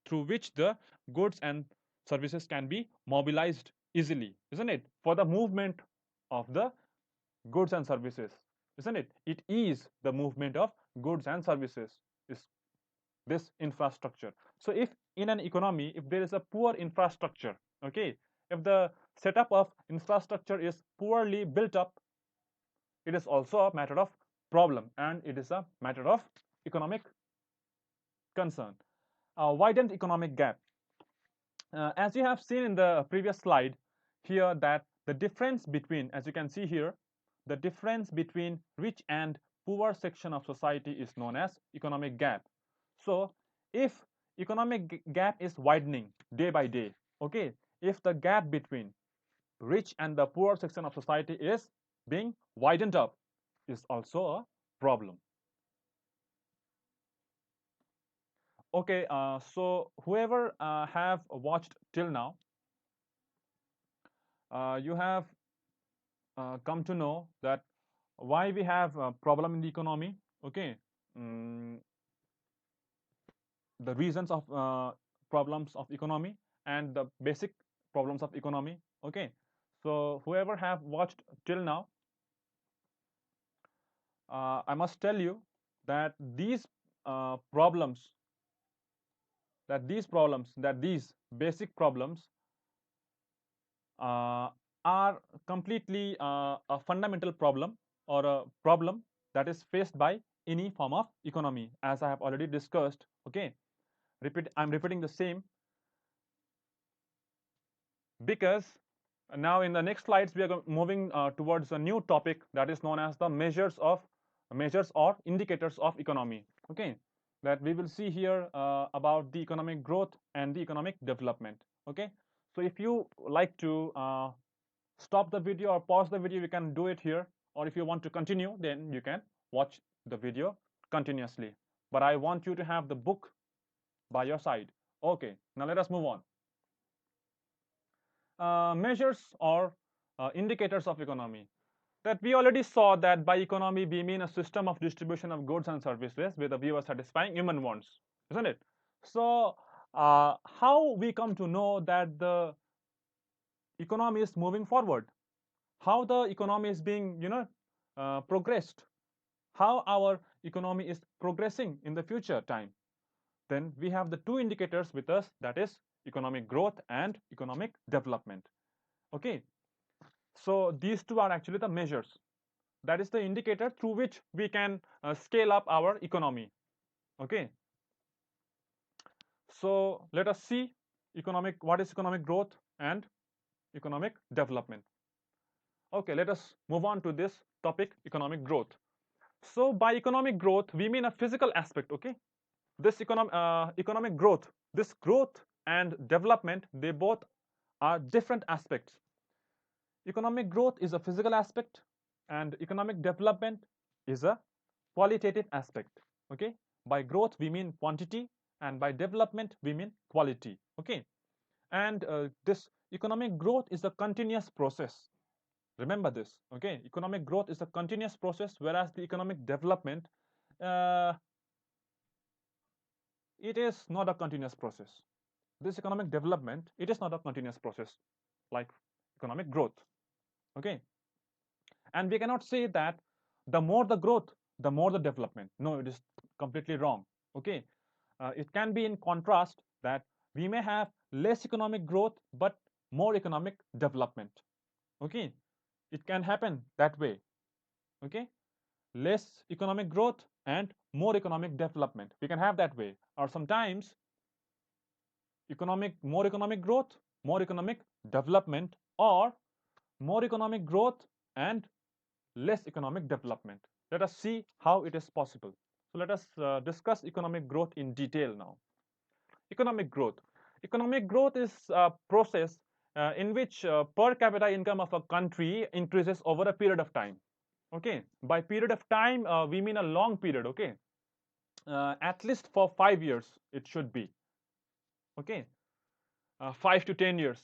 through which the goods and services can be mobilized easily, isn't it? For the movement of the goods and services, isn't it? It is the movement of goods and services, is this infrastructure. So if in an economy, if there is a poor infrastructure, okay, if the setup of infrastructure is poorly built up, it is also a matter of problem, and it is a matter of economic concern. Widened economic gap, As you have seen in the previous slide here, that the difference between, as you can see here, the difference between rich and poor section of society is known as economic gap. So if economic gap is widening day by day, okay, if the gap between rich and the poor section of society is being widened up, is also a problem. Okay, so whoever have watched till now, you have come to know that why we have a problem in the economy. Okay, mm, the reasons of problems of economy and the basic problems of economy. Okay, so whoever have watched till now, I must tell you that these problems, that these basic problems uh, are completely a fundamental problem, or a problem that is faced by any form of economy, as I have already discussed. Okay, I'm repeating the same because now in the next slides we are moving towards a new topic that is known as the measures or indicators of economy. Okay, that we will see here about the economic growth and the economic development. Okay, so if you like to stop the video or pause the video, you can do it here, or if you want to continue, then you can watch the video continuously, but I want you to have the book by your side. Okay, now let us move on. Measures or indicators of economy, that we already saw that by economy we mean a system of distribution of goods and services with a view of satisfying human wants, isn't it? So how we come to know that the economy is moving forward, how the economy is being, progressed, how our economy is progressing in the future time, then we have the two indicators with us, that is economic growth and economic development. Okay, so these two are actually the measures, that is the indicator through which we can scale up our economy. Okay, so let us see what is economic growth and economic development. Okay, let us move on to this topic, economic growth. So by economic growth we mean a physical aspect. Okay, this economic growth, this growth and development, they both are different aspects. Economic growth is a physical aspect and economic development is a qualitative aspect. Okay, by growth we mean quantity and by development we mean quality. Okay, and this economic growth is a continuous process. Remember this. Okay, economic growth is a continuous process, whereas the economic development, uh, it is not a continuous process. This economic development, it is not a continuous process like economic growth. Okay, and we cannot say that the more the growth, the more the development. No, it is completely wrong. Okay, it can be in contrast, that we may have less economic growth but more economic development. Okay, it can happen that way. Okay, less economic growth and more economic development, we can have that way. Or sometimes more economic growth, more economic development, or more economic growth and less economic development. Let us see how it is possible. So let us discuss economic growth in detail now. Economic growth. Economic growth is a process in which per capita income of a country increases over a period of time. Okay, by period of time we mean a long period. Okay, at least for 5 years it should be. Okay, 5 to 10 years.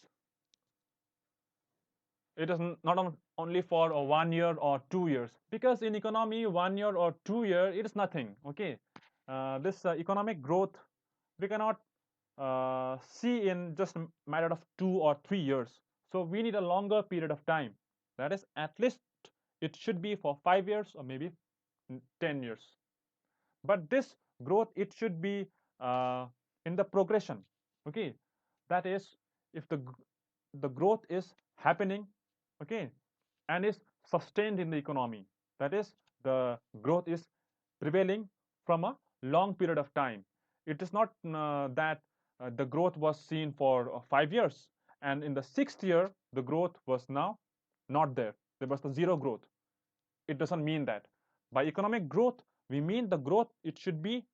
It is not only for 1 year or 2 years, because in economy 1 year or 2 year it is nothing. Okay, this economic growth we cannot see in just a matter of 2 or 3 years. So we need a longer period of time, that is at least it should be for 5 years or maybe 10 years. But this growth, it should be in the progression. Okay, that is, if the growth is happening, okay, and is sustained in the economy, that is, the growth is prevailing from a long period of time. It is not that the growth was seen for 5 years, and in the sixth year the growth was now not there. There was the zero growth. It doesn't mean that. By economic growth, we mean the growth, it should be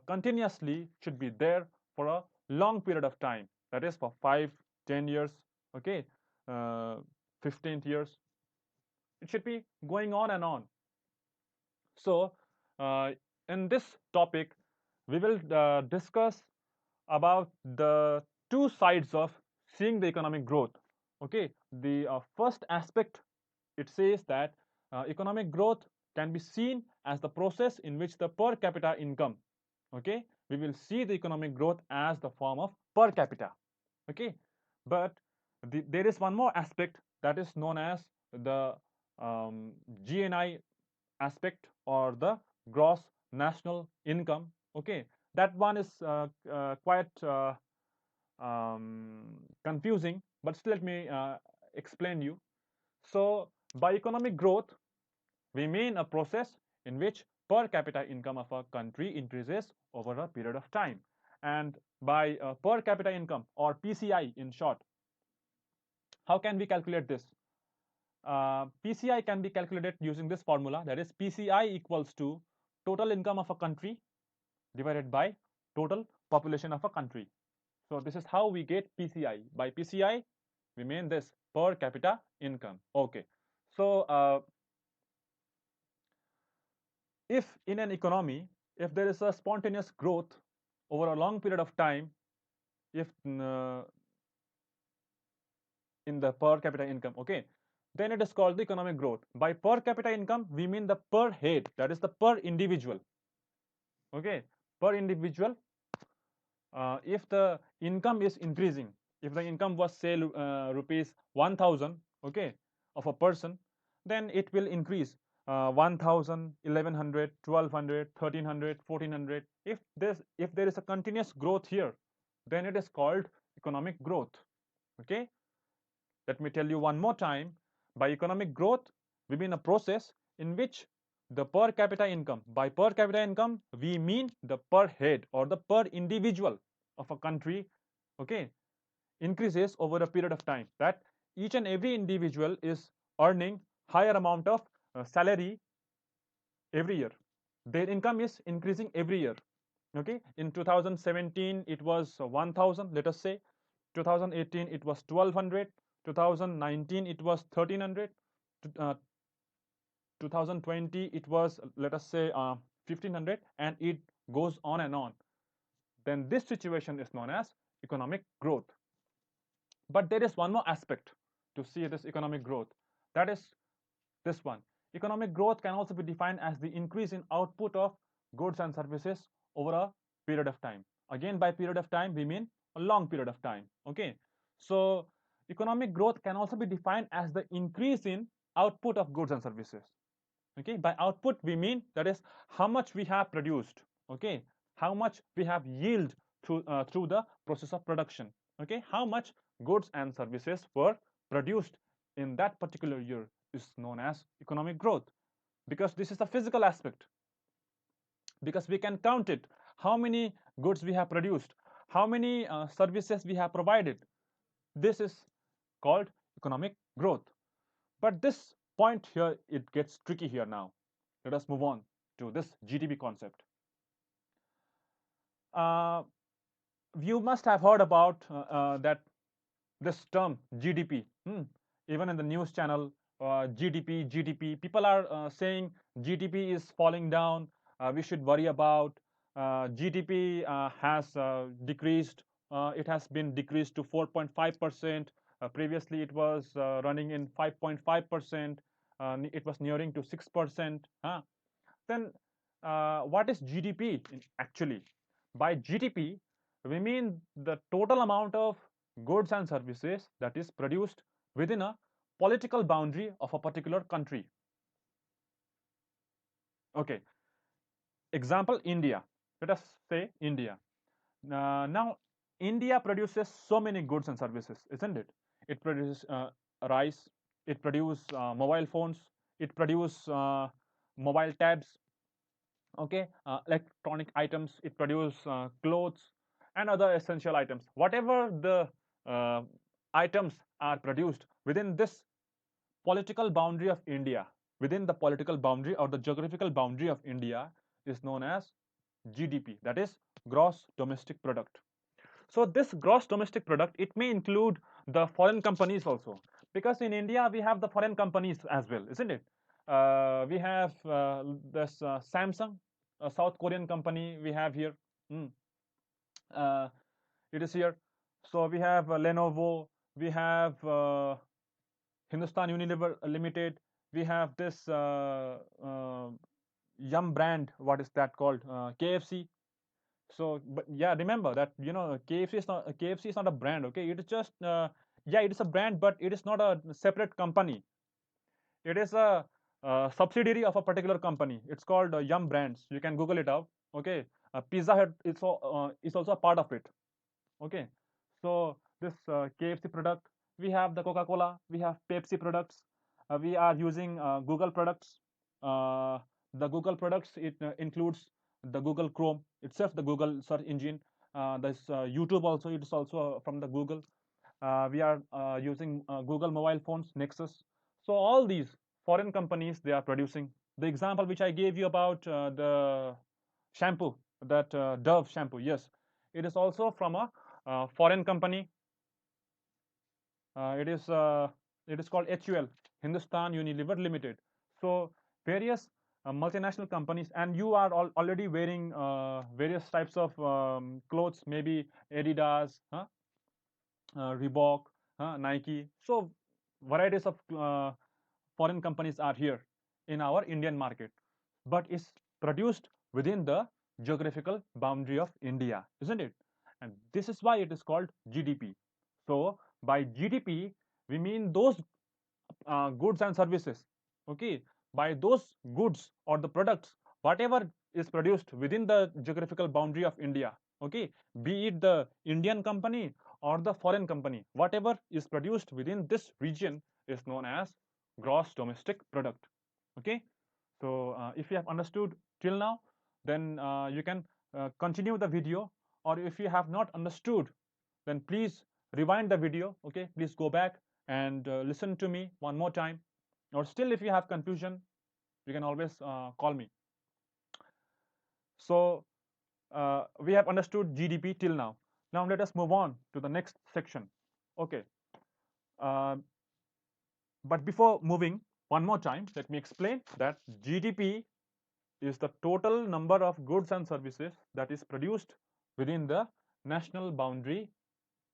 continuously, should be there for a long period of time. That is for 5, 10 years, okay, uh, 15 years. It should be going on and on. So, uh, in this topic, we will discuss about the two sides of seeing the economic growth. Okay, the first aspect, it says that economic growth can be seen as the process in which the per capita income, okay, we will see the economic growth as the form of per capita, okay, but there is one more aspect that is known as the GNI aspect, or the gross national income. Okay, that one is quite confusing, but still let me explain you. So by economic growth, we mean a process in which per capita income of a country increases over a period of time. And by per capita income, or PCI in short, how can we calculate this? PCI can be calculated using this formula, that is PCI equals to total income of a country divided by total population of a country. So this is how we get PCI. By PCI, we mean this per capita income. Okay. So if in an economy, if there is a spontaneous growth over a long period of time, if in the per capita income, okay, then it is called the economic growth. By per capita income, we mean the per head, that is the per individual. Okay, per individual, if the income is increasing, if the income was say rupees 1000, okay, of a person, then it will increase 1000, 1100, 1200, 1300, 1400. If there is a continuous growth here, then it is called economic growth. Okay, let me tell you one more time. By economic growth, we mean a process in which the per capita income, by per capita income, we mean the per head or the per individual of a country, okay, increases over a period of time. That each and every individual is earning higher amount of salary every year. Their income is increasing every year. Okay, in 2017 it was 1000, let us say. 2018 it was 1200. 2019 it was 1300. 2020 it was, let us say, 1500, and it goes on and on. Then this situation is known as economic growth. But there is one more aspect to see this economic growth, that is this one. Economic growth can also be defined as the increase in output of goods and services over a period of time. Again, by period of time, we mean a long period of time. Okay, so economic growth can also be defined as the increase in output of goods and services. Okay, by output we mean that is how much we have produced. Okay, how much we have yield through the process of production. Okay, how much goods and services were produced in that particular year is known as economic growth, because this is the physical aspect, because we can count it, how many goods we have produced, how many services we have provided. This is called economic growth. But this point here, it gets tricky here now. Let us move on to this GDP concept. Uh, you must have heard about that this term GDP. Even in the news channel, GDP. People are saying GDP is falling down. We should worry about GDP has decreased. It has been decreased to 4.5%. Previously, it was running in 5.5%. It was nearing to 6%. Then, what is GDP actually? By GDP, we mean the total amount of goods and services that is produced within a political boundary of a particular country. Okay, example, India. Let us say India. Now, India produces so many goods and services, isn't it? It produces rice, it produces mobile phones, it produces mobile tabs, okay, electronic items, it produces clothes, and other essential items. Whatever the items are produced within this political boundary of India, within the political boundary or the geographical boundary of India, is known as GDP, that is gross domestic product. So this gross domestic product, it may include the foreign companies also, because in India we have the foreign companies as well, isn't it? We have this Samsung, a South Korean company we have here. Mm. Uh, it is here. So we have Lenovo, we have Hindustan Unilever Limited, we have this Yum brand. What is that called? KFC. So, but yeah, remember that KFC is not a brand. Okay, it is just yeah, it is a brand, but it is not a separate company. It is a subsidiary of a particular company. It's called Yum Brands. You can Google it out. Okay, Pizza Hut is also a part of it. Okay, so this KFC product, we have the Coca-Cola, we have Pepsi products, we are using Google products. The Google products, it includes the Google Chrome itself, the Google search engine. This YouTube also, it is also from the Google. We are using Google mobile phones, Nexus. So all these foreign companies, they are producing. The example which I gave you about the shampoo, that Dove shampoo, yes, it is also from a foreign company. Uh, it is uh, it is called HUL, Hindustan Unilever Limited. So various multinational companies, and you are already wearing various types of clothes, maybe Adidas, huh? Reebok, Nike. So varieties of foreign companies are here in our Indian market, but it's produced within the geographical boundary of India, isn't it? And this is why it is called GDP. So by GDP, we mean those goods and services. Okay, by those goods or the products, whatever is produced within the geographical boundary of India. Okay, be it the Indian company or the foreign company, whatever is produced within this region is known as gross domestic product. Okay, so if you have understood till now, then you can continue the video, or if you have not understood, then please rewind the video. Okay, please go back and listen to me one more time, or still if you have confusion, you can always call me. So we have understood GDP till now. Now let us move on to the next section. Okay, uh, but before moving, one more time, let me explain that GDP is the total number of goods and services that is produced within the national boundary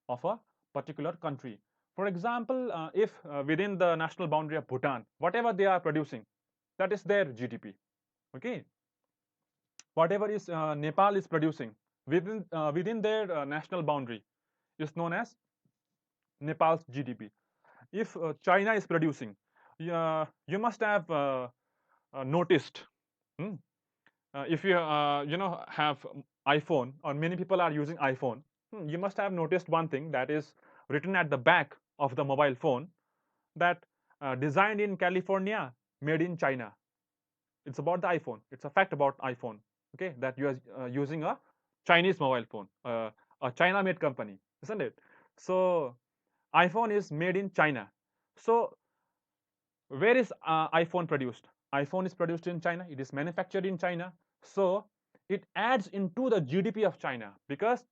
of a particular country. For example, if within the national boundary of Bhutan, whatever they are producing, that is their GDP. Okay, whatever is Nepal is producing within their national boundary is known as Nepal's GDP. If China is producing, you must have noticed. Hmm, if you have iPhone, or many people are using iPhone, you must have noticed one thing that is written at the back of the mobile phone, that designed in California, made in China. It's about the iPhone. It's a fact about iPhone. Okay, that you are using a Chinese mobile phone, a China made company, isn't it? So iPhone is made in China. So where is iPhone produced? iPhone is produced in China, it is manufactured in China. So it adds into the GDP of China, because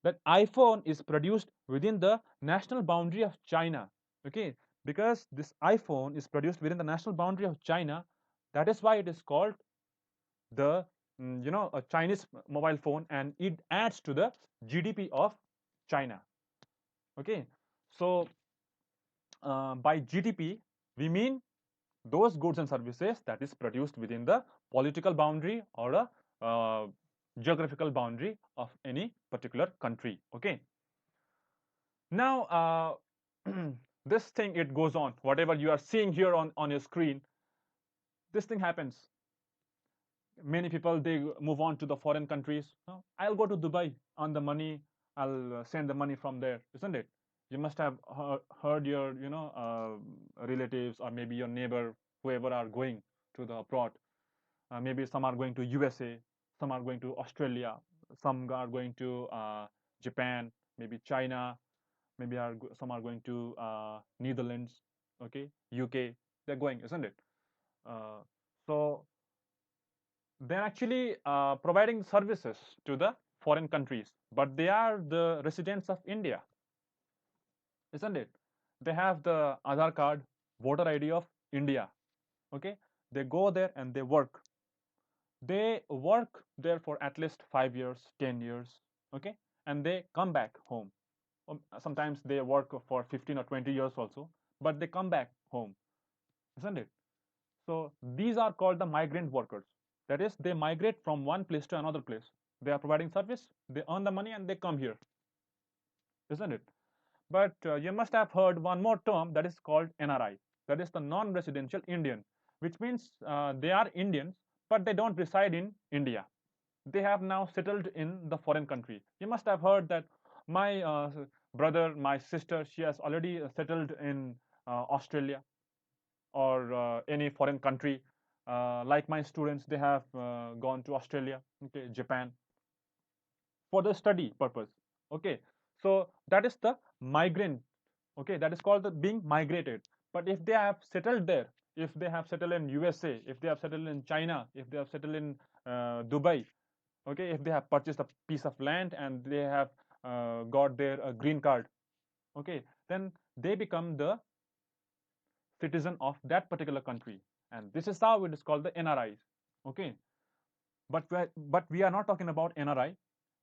that iPhone is produced within the national boundary of China. Okay, because this iPhone is produced within the national boundary of China, that is why it is called the a Chinese mobile phone, and it adds to the GDP of China. Okay, so by GDP we mean those goods and services that is produced within the political boundary or a geographical boundary of any particular country. Okay, now this thing, it goes on, whatever you are seeing here on your screen, this thing happens. Many people, they move on to the foreign countries. "Oh, I'll go to Dubai, on the money, I'll send the money from there," isn't it? You must have heard your relatives, or maybe your neighbor, whoever are going to the abroad. Maybe some are going to USA, some are going to Australia, some are going to Japan, maybe China, maybe some are going to Netherlands, okay, UK. They're going, isn't it? Uh, so they're actually providing services to the foreign countries, but they are the residents of India, isn't it? They have the Aadhaar card, voter ID of India. Okay, they go there and they work. They work there for at least 5 years, 10 years. Okay, and they come back home. Sometimes they work for 15 or 20 years also, but they come back home, isn't it? So these are called the migrant workers. That is, they migrate from one place to another place. They are providing service, they earn the money, and they come here, isn't it? But you must have heard one more term that is called NRI. That is the non-residential Indian, which means they are Indians, but they don't reside in India. They have now settled in the foreign country. You must have heard that my brother, my sister, she has already settled in Australia or any foreign country. Like my students, they have gone to Australia, okay, Japan for the study purpose. Okay, so that is the migrant. Okay, that is called the being migrated. But if they have settled there, if they have settled in USA, if they have settled in China, if they have settled in Dubai, okay, if they have purchased a piece of land and they have got their green card, okay, then they become the citizen of that particular country, and this is how it is called the NRIs. Okay, but we are not talking about NRI.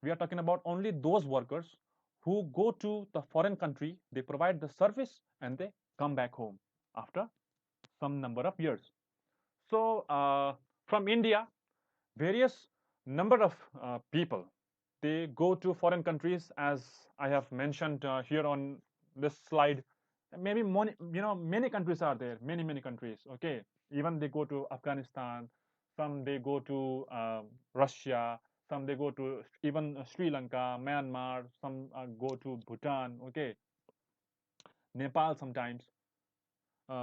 We are talking about only those workers who go to the foreign country, they provide the service, and they come back home after some number of years. So from India, various number of people, they go to foreign countries, as I have mentioned here on this slide. Maybe many countries are there, many countries. Okay, even they go to Afghanistan, some they go to Russia, some they go to even Sri Lanka, Myanmar, some go to Bhutan, okay, Nepal sometimes,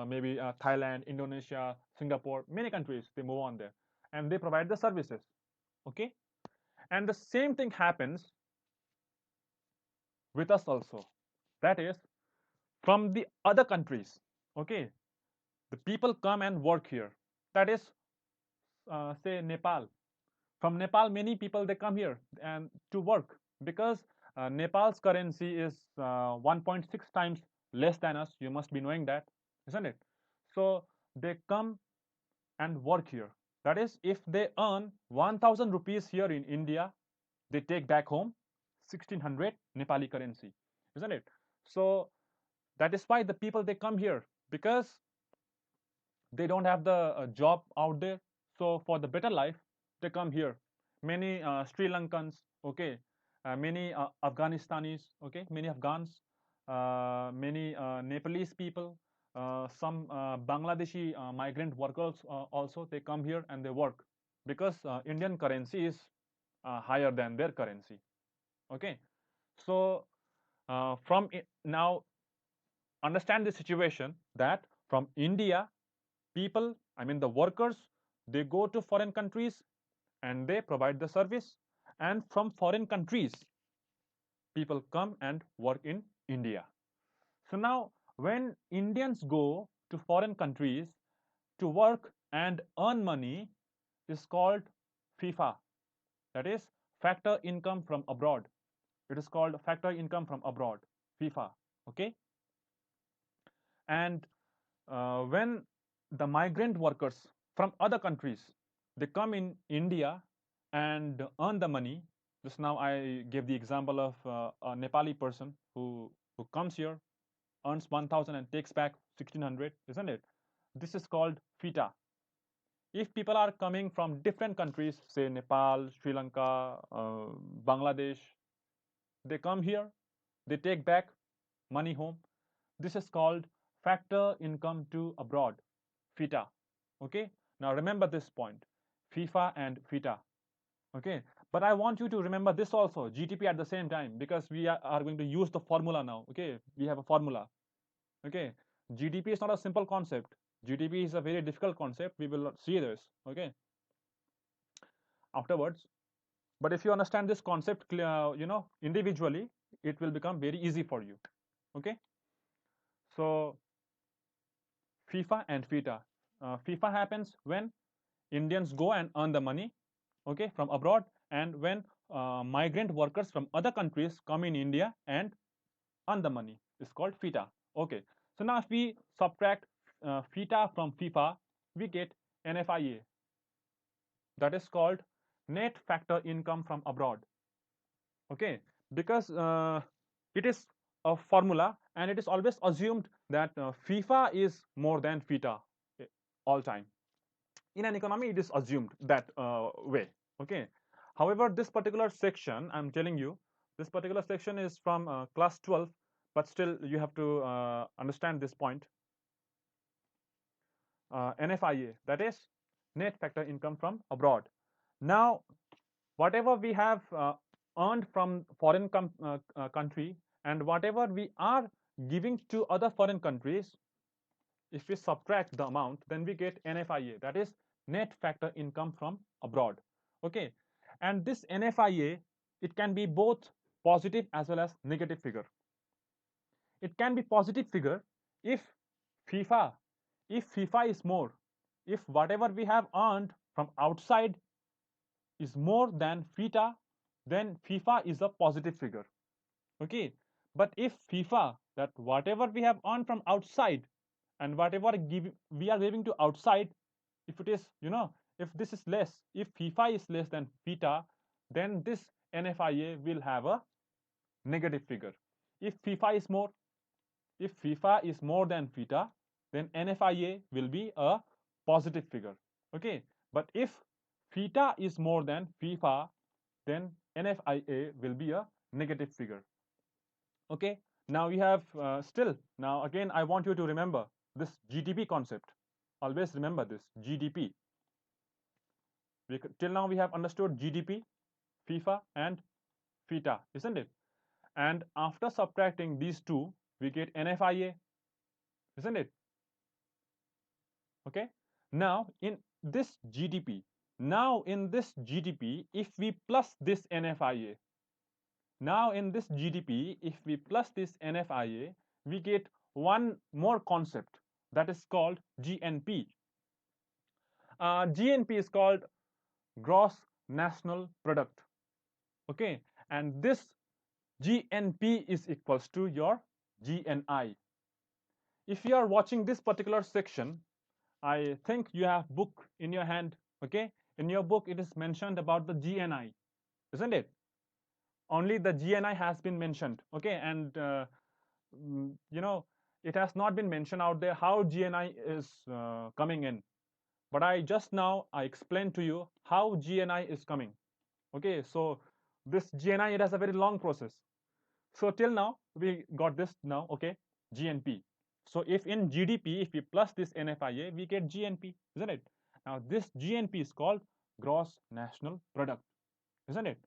maybe Thailand, Indonesia, Singapore, many countries, they move on there and they provide the services. Okay, and the same thing happens with us also. That is, from the other countries, okay, the people come and work here. That is, say Nepal. From Nepal, many people they come here and to work because Nepal's currency is 1.6 times less than us. You must be knowing that, isn't it? So they come and work here. That is, if they earn 1,000 rupees here in India, they take back home 1,600 Nepali currency, isn't it? So that is why the people they come here, because they don't have the job out there. So for the better life, they come here. Many Sri Lankans, okay, many Afghanistanis, okay, many Afghans, many Nepalese people, some Bangladeshi migrant workers also, they come here and they work because Indian currency is higher than their currency. Okay, so from now understand the situation that from India, people, I mean the workers, they go to foreign countries and they provide the service, and from foreign countries, people come and work in India. So now, when Indians go to foreign countries to work and earn money, is called FIFA. That is factor income from abroad. It is called factor income from abroad, FIFA. Okay, and when the migrant workers from other countries, they come in India and earn the money. Just now I gave the example of a Nepali person who comes here, earns 1,000 and takes back 1,600, isn't it? This is called FITA. If people are coming from different countries, say Nepal, Sri Lanka, Bangladesh, they come here, they take back money home. This is called factor income to abroad, FITA. Okay, now remember this point, FIFA and FITA. Okay, but I want you to remember this also, GDP at the same time, because we are going to use the formula now. Okay, we have a formula. Okay, GDP is not a simple concept. GDP is a very difficult concept. We will see this. Okay, afterwards But if you understand this concept, individually, it will become very easy for you. Okay. So FIFA and FITA. FIFA happens when Indians go and earn the money, okay, from abroad, and when migrant workers from other countries come in India and earn the money. It's called FITA. Okay. So now if we subtract FITA from FIFA, we get NFIA. That is called net factor income from abroad. Okay, because it is a formula and it is always assumed that FIFA is more than FITA all time. In an economy, it is assumed that way. Okay. However, this particular section, I'm telling you, this particular section is from class 12, but still you have to understand this point. NFIA, that is net factor income from abroad. Now, whatever we have earned from foreign country and whatever we are giving to other foreign countries, if we subtract the amount, then we get NFIA, that is net factor income from abroad. Okay, and this NFIA, it can be both positive as well as negative figure. It can be positive figure if FIFA, if FIFA is more, if whatever we have earned from outside is more than FITA, then FIFA is a positive figure. Okay, but if FIFA, that whatever we have earned from outside and whatever we are giving to outside, if it is, if this is less, if FIFA is less than FITA, then this NFIA will have a negative figure. If FIFA is more, if FIFA is more than FITA, then NFIA will be a positive figure. Okay, but if FITA is more than FIFA, then NFIA will be a negative figure. Okay, now we have still, now again I want you to remember this GDP concept. Always remember this GDP. Till now we have understood GDP, FIFA and FITA, isn't it? And after subtracting these two, we get NFIA, isn't it? Okay, now in this GDP, if we plus this NFIA, now in this GDP, if we plus this NFIA, we get one more concept, that is called GNP. GNP is called gross national product. Okay, and this GNP is equals to your GNI. If you are watching this particular section, I think you have book in your hand. Okay, in your book it is mentioned about the GNI, isn't it? Only the GNI has been mentioned. Okay, and it has not been mentioned out there how GNI is coming in. But I explained to you how GNI is coming. Okay, so this GNI, it has a very long process. So till now we got this now. Okay, GNP. So if in GDP, if we plus this NFIA, we get GNP, isn't it? Now this GNP is called gross national product, isn't it?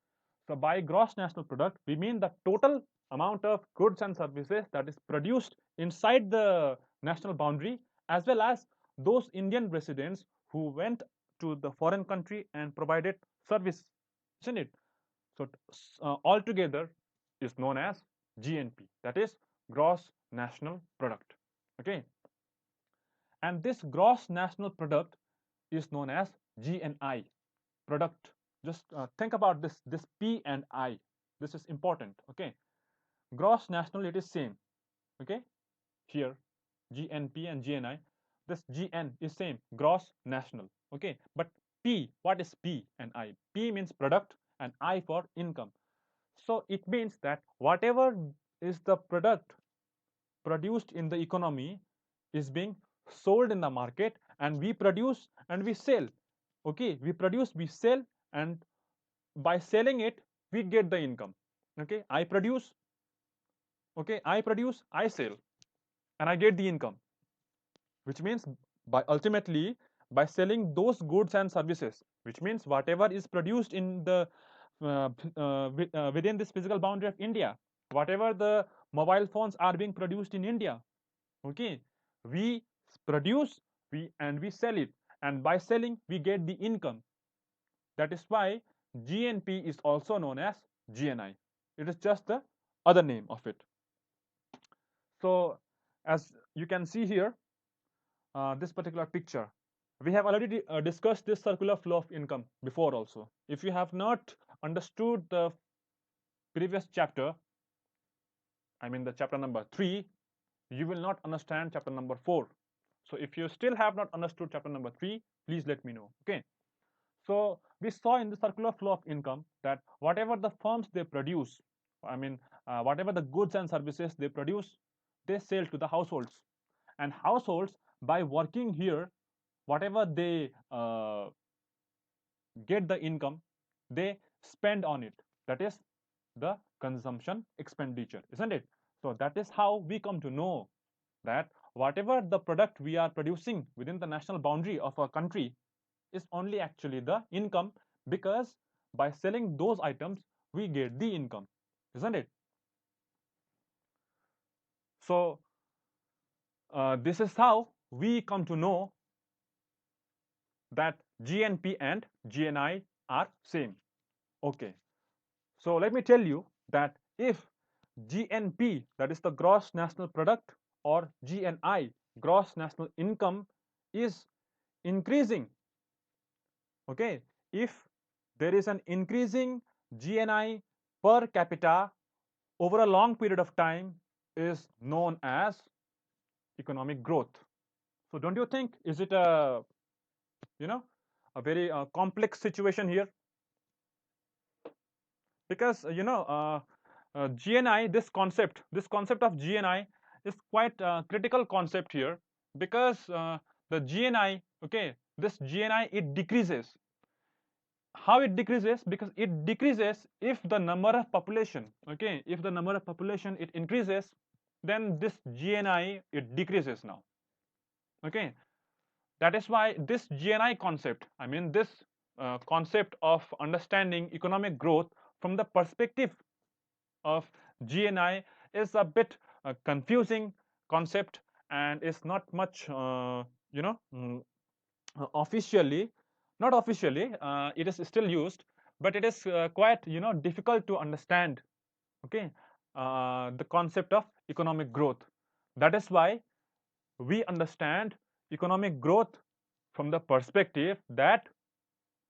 So by gross national product, we mean the total amount of goods and services that is produced inside the national boundary, as well as those Indian residents who went to the foreign country and provided service, isn't it? So altogether is known as GNP, that is gross national product. Okay, and this gross national product is known as GNI, product. Just think about this P and I. This is important. Okay, gross national, it is same. Okay, here GNP and GNI, this GN is same, gross national. Okay, but P, what is P and I? P means product and I for income. So it means that whatever is the product produced in the economy is being sold in the market, and we produce and we sell. Okay, we produce, we sell, and by selling it we get the income. Okay, I produce, okay, I sell, and I get the income, which means by ultimately by selling those goods and services, which means whatever is produced in the within this physical boundary of India, whatever the mobile phones are being produced in India. Okay, we produce, we sell it, and by selling we get the income. That is why GNP is also known as GNI. It is just the other name of it. So as you can see here, this particular picture, we have already discussed this circular flow of income before also. If you have not understood the previous chapter, I mean the chapter number 3, you will not understand chapter number 4. So if you still have not understood chapter number 3, please let me know. Okay. So we saw in the circular flow of income that whatever the firms they produce, I mean, whatever the goods and services they produce, they sell to the households. And households, by working here, whatever they get the income, they spend on it. That is the consumption expenditure, isn't it? So that is how we come to know that whatever the product we are producing within the national boundary of a country is only actually the income, because by selling those items we get the income, isn't it? So this is how we come to know that GNP and GNI are same. Okay, so let me tell you that if GNP, that is the gross national product, or GNI, gross national income, is increasing, okay, if there is an increasing GNI per capita over a long period of time, is known as economic growth. So don't you think, is it a, you know, a very complex situation here? Because GNI, this concept of GNI is quite a critical concept here, because the GNI, okay, this GNI, it decreases. How it decreases? Because it decreases if the number of population, okay, if the number of population it increases, then this GNI it decreases now. Okay, that is why this GNI concept, I mean this concept of understanding economic growth from the perspective of GNI is a bit confusing concept, and is not much you know mm, officially, not officially, it is still used, but it is quite difficult to understand. Okay, the concept of economic growth. That is why we understand economic growth from the perspective that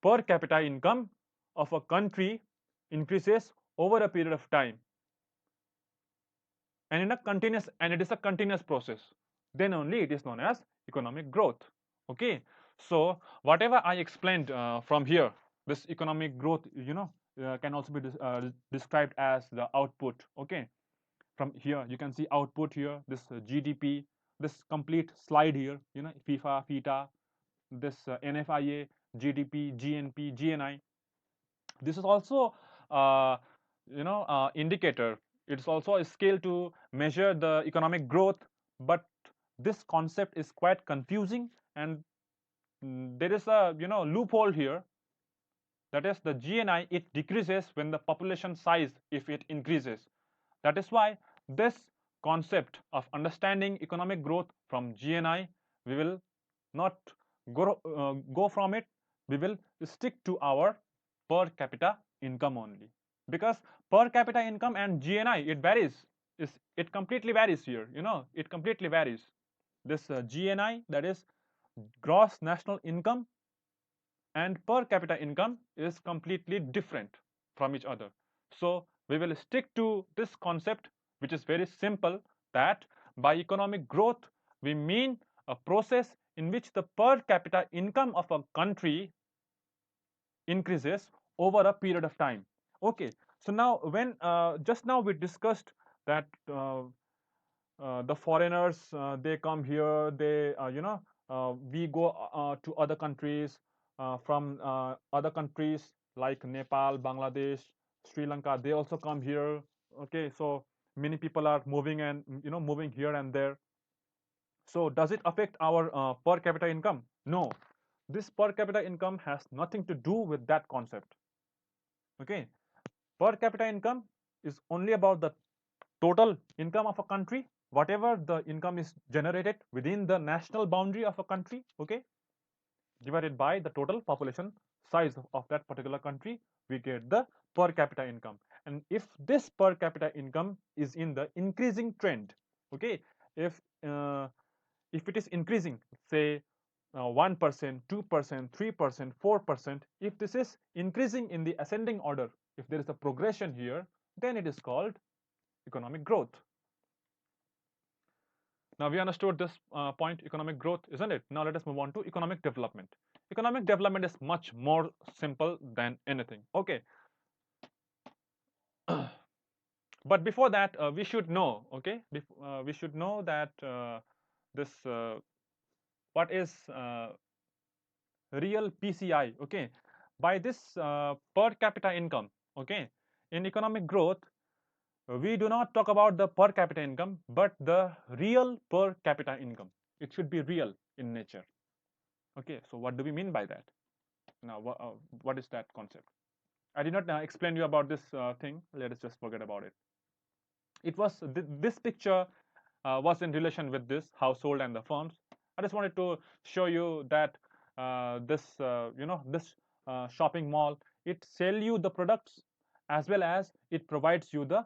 per capita income of a country increases over a period of time, and it is a continuous process. Then only it is known as economic growth. Okay, so whatever I explained from here, this economic growth, can also be described as the output. Okay, from here you can see output here, this GDP, this complete slide here, FIFA, FITA, this NFIA, GDP, GNP, GNI. This is also indicator. It's also a scale to measure the economic growth, but this concept is quite confusing, and there is a loophole here. That is, the GNI it decreases when the population size if it increases. That is why this concept of understanding economic growth from GNI, we will not go from it. We will stick to our per capita income only, because per capita income and GNI it varies. It completely varies here. It completely varies. This GNI, that is gross national income, and per capita income is completely different from each other. So we will stick to this concept, which is very simple, that by economic growth we mean a process in which the per capita income of a country increases over a period of time. Okay, so now when just now we discussed that the foreigners they come here, they we go to other countries, from other countries like Nepal, Bangladesh, Sri Lanka, they also come here. Okay, so many people are moving, and moving here and there. So does it affect our per capita income? No, this per capita income has nothing to do with that concept. Okay, per capita income is only about the total income of a country, whatever the income is generated within the national boundary of a country, okay, divided by the total population size of that particular country, we get the per capita income. And if this per capita income is in the increasing trend, okay, if uh, if it is increasing, say 1%, 2%, 3%, 4%, if this is increasing in the ascending order, if there is a progression here, then it is called economic growth. Now we understood this point, economic growth, isn't it? Now let us move on to economic development. Economic development is much more simple than anything. Okay. But before that, we should know, okay, we should know that this what is real PCI, okay. By this per capita income, okay, in economic growth, we do not talk about the per capita income, but the real per capita income. It should be real in nature. Okay, so what do we mean by that? Now, what is that concept? I did not explain you about this thing. Let us just forget about it. It was this picture was in relation with this household and the firms. I just wanted to show you that this this shopping mall, it sell you the products as well as it provides you the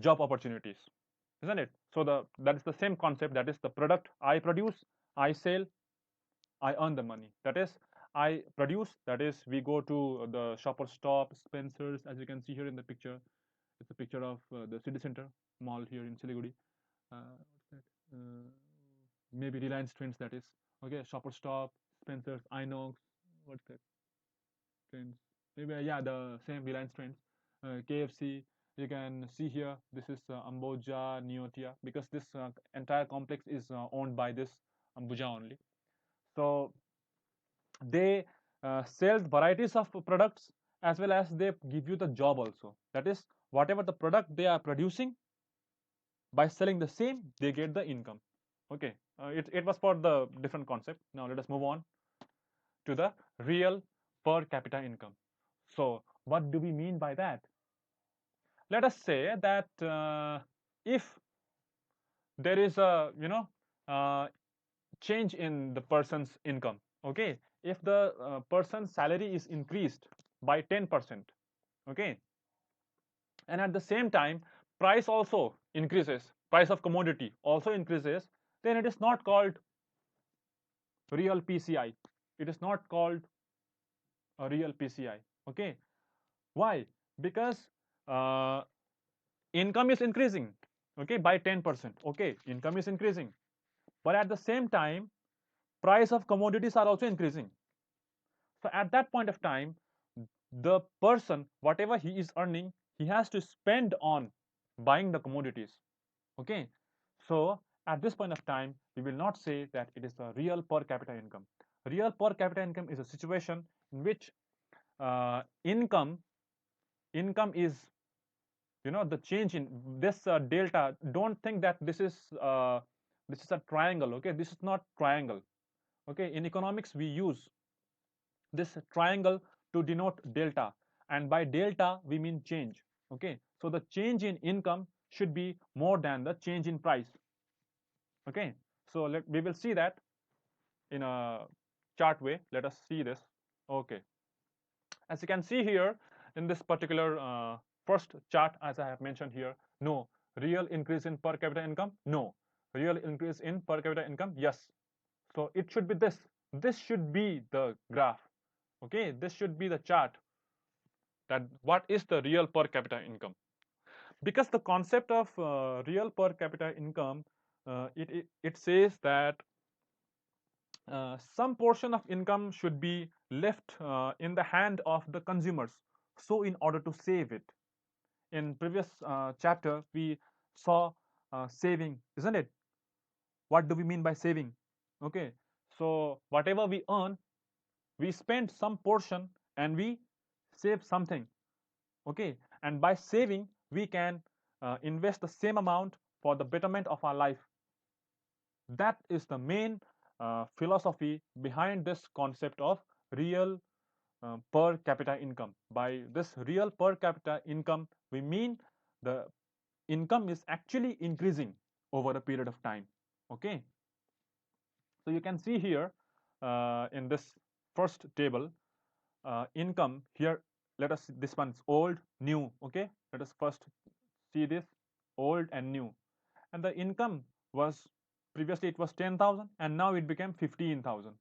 job opportunities, isn't it? So that is the same concept. That is the product I produce, I sell, I earn the money. That is, I produce. That is, we go to the Shopper Stop, Spencer's, as you can see here in the picture. It's a picture of the city center mall here in Siliguri. What's that? Maybe Reliance Trends. That is okay. Shopper Stop, Spencer's, Inox. What's that? Trends. Maybe yeah, the same Reliance Trends. KFC. You can see here. This is Amboja Neotia because this entire complex is owned by this Ambuja only. So they sell varieties of products as well as they give you the job also. That is, whatever the product they are producing, by selling the same they get the income. Okay, it was for the different concept. Now let us move on to the real per capita income. So what do we mean by that? Let us say that if there is a change in the person's income, okay, if the person's salary is increased by 10%, okay, and at the same time price also increases, price of commodity also increases, then it is not called real PCI. It is not called a real PCI. Okay, why? Because uh, income is increasing, okay, by 10%. Okay, income is increasing, but at the same time price of commodities are also increasing. So at that point of time, the person, whatever he is earning, he has to spend on buying the commodities. Okay, so at this point of time, we will not say that it is a real per capita income. Real per capita income is a situation in which income is, the change in this delta. Don't think that this is a triangle. Okay, this is not triangle. Okay, in economics we use this triangle to denote delta, and by delta we mean change. Okay, so the change in income should be more than the change in price. Okay, so we will see that in a chart way. Let us see this. Okay, as you can see here in this particular first chart, as I have mentioned here, no real increase in per capita income, no real increase in per capita income, yes. So it should be this should be the graph. Okay, this should be the chart, that what is the real per capita income. Because the concept of real per capita income, it says that some portion of income should be left in the hand of the consumers, so in order to save it. In previous chapter we saw saving, isn't it? What do we mean by saving? Okay, so whatever we earn, we spend some portion and we save something. Okay, and by saving we can invest the same amount for the betterment of our life. That is the main philosophy behind this concept of real per capita income. By this real per capita income, we mean the income is actually increasing over a period of time. Okay, so you can see here in this first table, income here. Let us, this one's old, new. Okay, let us first see this old and new. And the income was, previously it was 10,000 and now it became 15,000.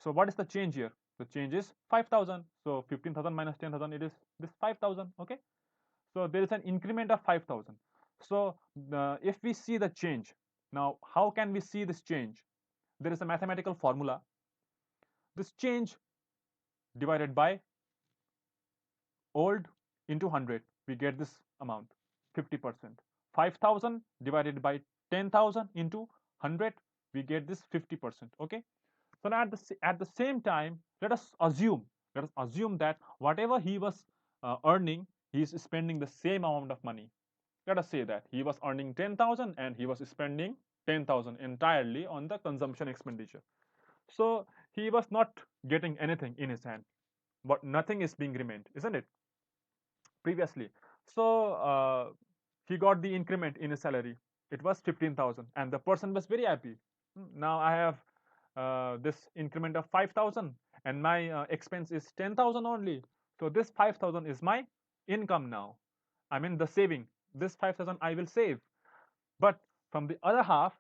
So what is the change here? The change is 5,000. So 15,000 minus 10,000, it is this 5,000. Okay, so there is an increment of 5,000. So if we see the change, now how can we see this change? There is a mathematical formula. This change divided by old into 100, we get this amount, 50%. 5,000 divided by 10,000 into 100, we get this 50%. Okay, so now at the same time, let us assume that whatever he was earning, he is spending the same amount of money. Let us say that he was earning 10,000 and he was spending 10,000 entirely on the consumption expenditure. So he was not getting anything in his hand, but nothing is being remained, isn't it? Previously. So he got the increment in his salary. It was 15,000 and the person was very happy. Now I have this increment of 5,000 and my expense is 10,000 only. So this 5,000 is my income now. I mean the saving. This 5,000 I will save. But from the other half,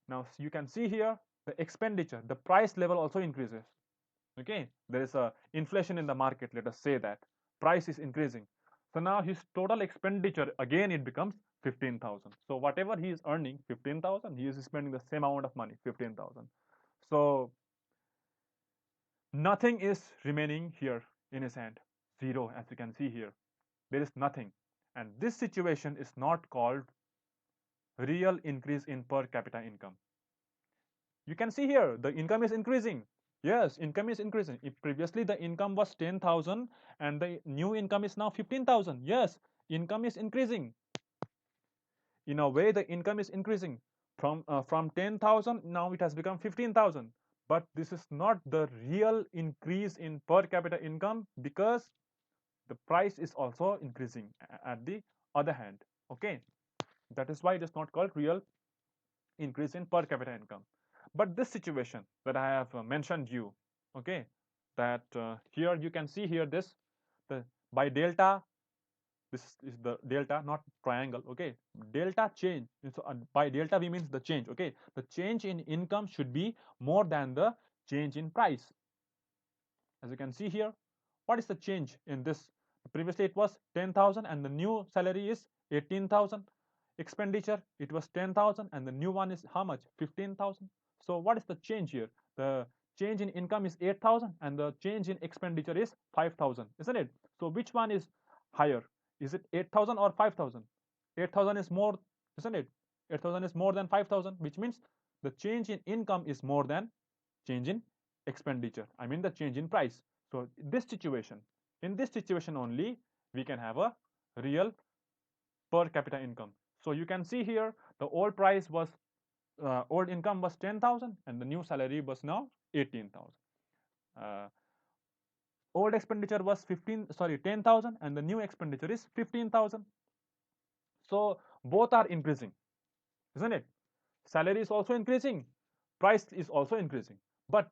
now you can see here the expenditure, the price level also increases. Okay, there is a inflation in the market, let us say that price is increasing. So now his total expenditure again it becomes 15,000. So whatever he is earning 15,000, he is spending the same amount of money, 15,000. So nothing is remaining here in his hand, zero, as you can see here. There is nothing, and this situation is not called real increase in per capita income. You can see here the income is increasing. Yes, income is increasing. If previously the income was 10,000 and the new income is now 15,000, yes, income is increasing. In a way, the income is increasing from 10,000, now it has become 15,000. But this is not the real increase in per capita income, because the price is also increasing at the other hand. Okay, that is why it is not called real increase in per capita income. But this situation that I have mentioned you, okay, that here you can see here this, the by delta, this is the delta, not triangle. Okay, delta change. So by delta we means the change. Okay, the change in income should be more than the change in price. As you can see here, what is the change in this? Previously it was 10,000 and the new salary is 18,000. Expenditure, it was 10,000 and the new one is how much? 15,000. So what is the change here? The change in income is 8,000 and the change in expenditure is 5,000, isn't it? So which one is higher? Is it 8,000 or 5,000? 8,000 is more, isn't it? 8,000 is more than 5,000, which means the change in income is more than change in expenditure. I mean the change in price. So in this situation only, we can have a real per capita income. So you can see here the old price was old income was 10,000 and the new salary was now 18,000. Uh, old expenditure was 10,000 and the new expenditure is 15,000. So both are increasing, isn't it? Salary is also increasing, price is also increasing, but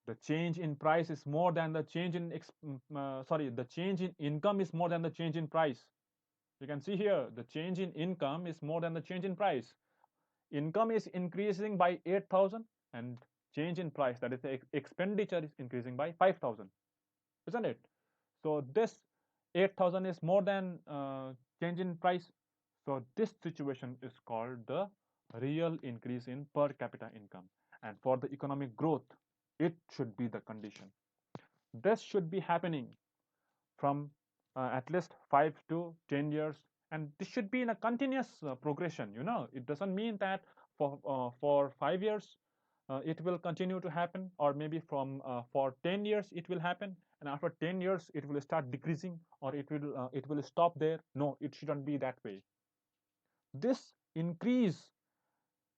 the change in price is more than the change in the change in income is more than the change in price. You can see here the change in income is more than the change in price. Income is increasing by 8,000 and change in price, that is the expenditure, is increasing by 5,000, isn't it? So this 8,000 is more than change in price. So this situation is called the real increase in per capita income. And for the economic growth, it should be the condition. This should be happening from at least 5 to 10 years, and this should be in a continuous progression. It doesn't mean that for 5 years it will continue to happen, or maybe from for 10 years it will happen, and after 10 years it will start decreasing, or it will stop there. No, it shouldn't be that way. This increase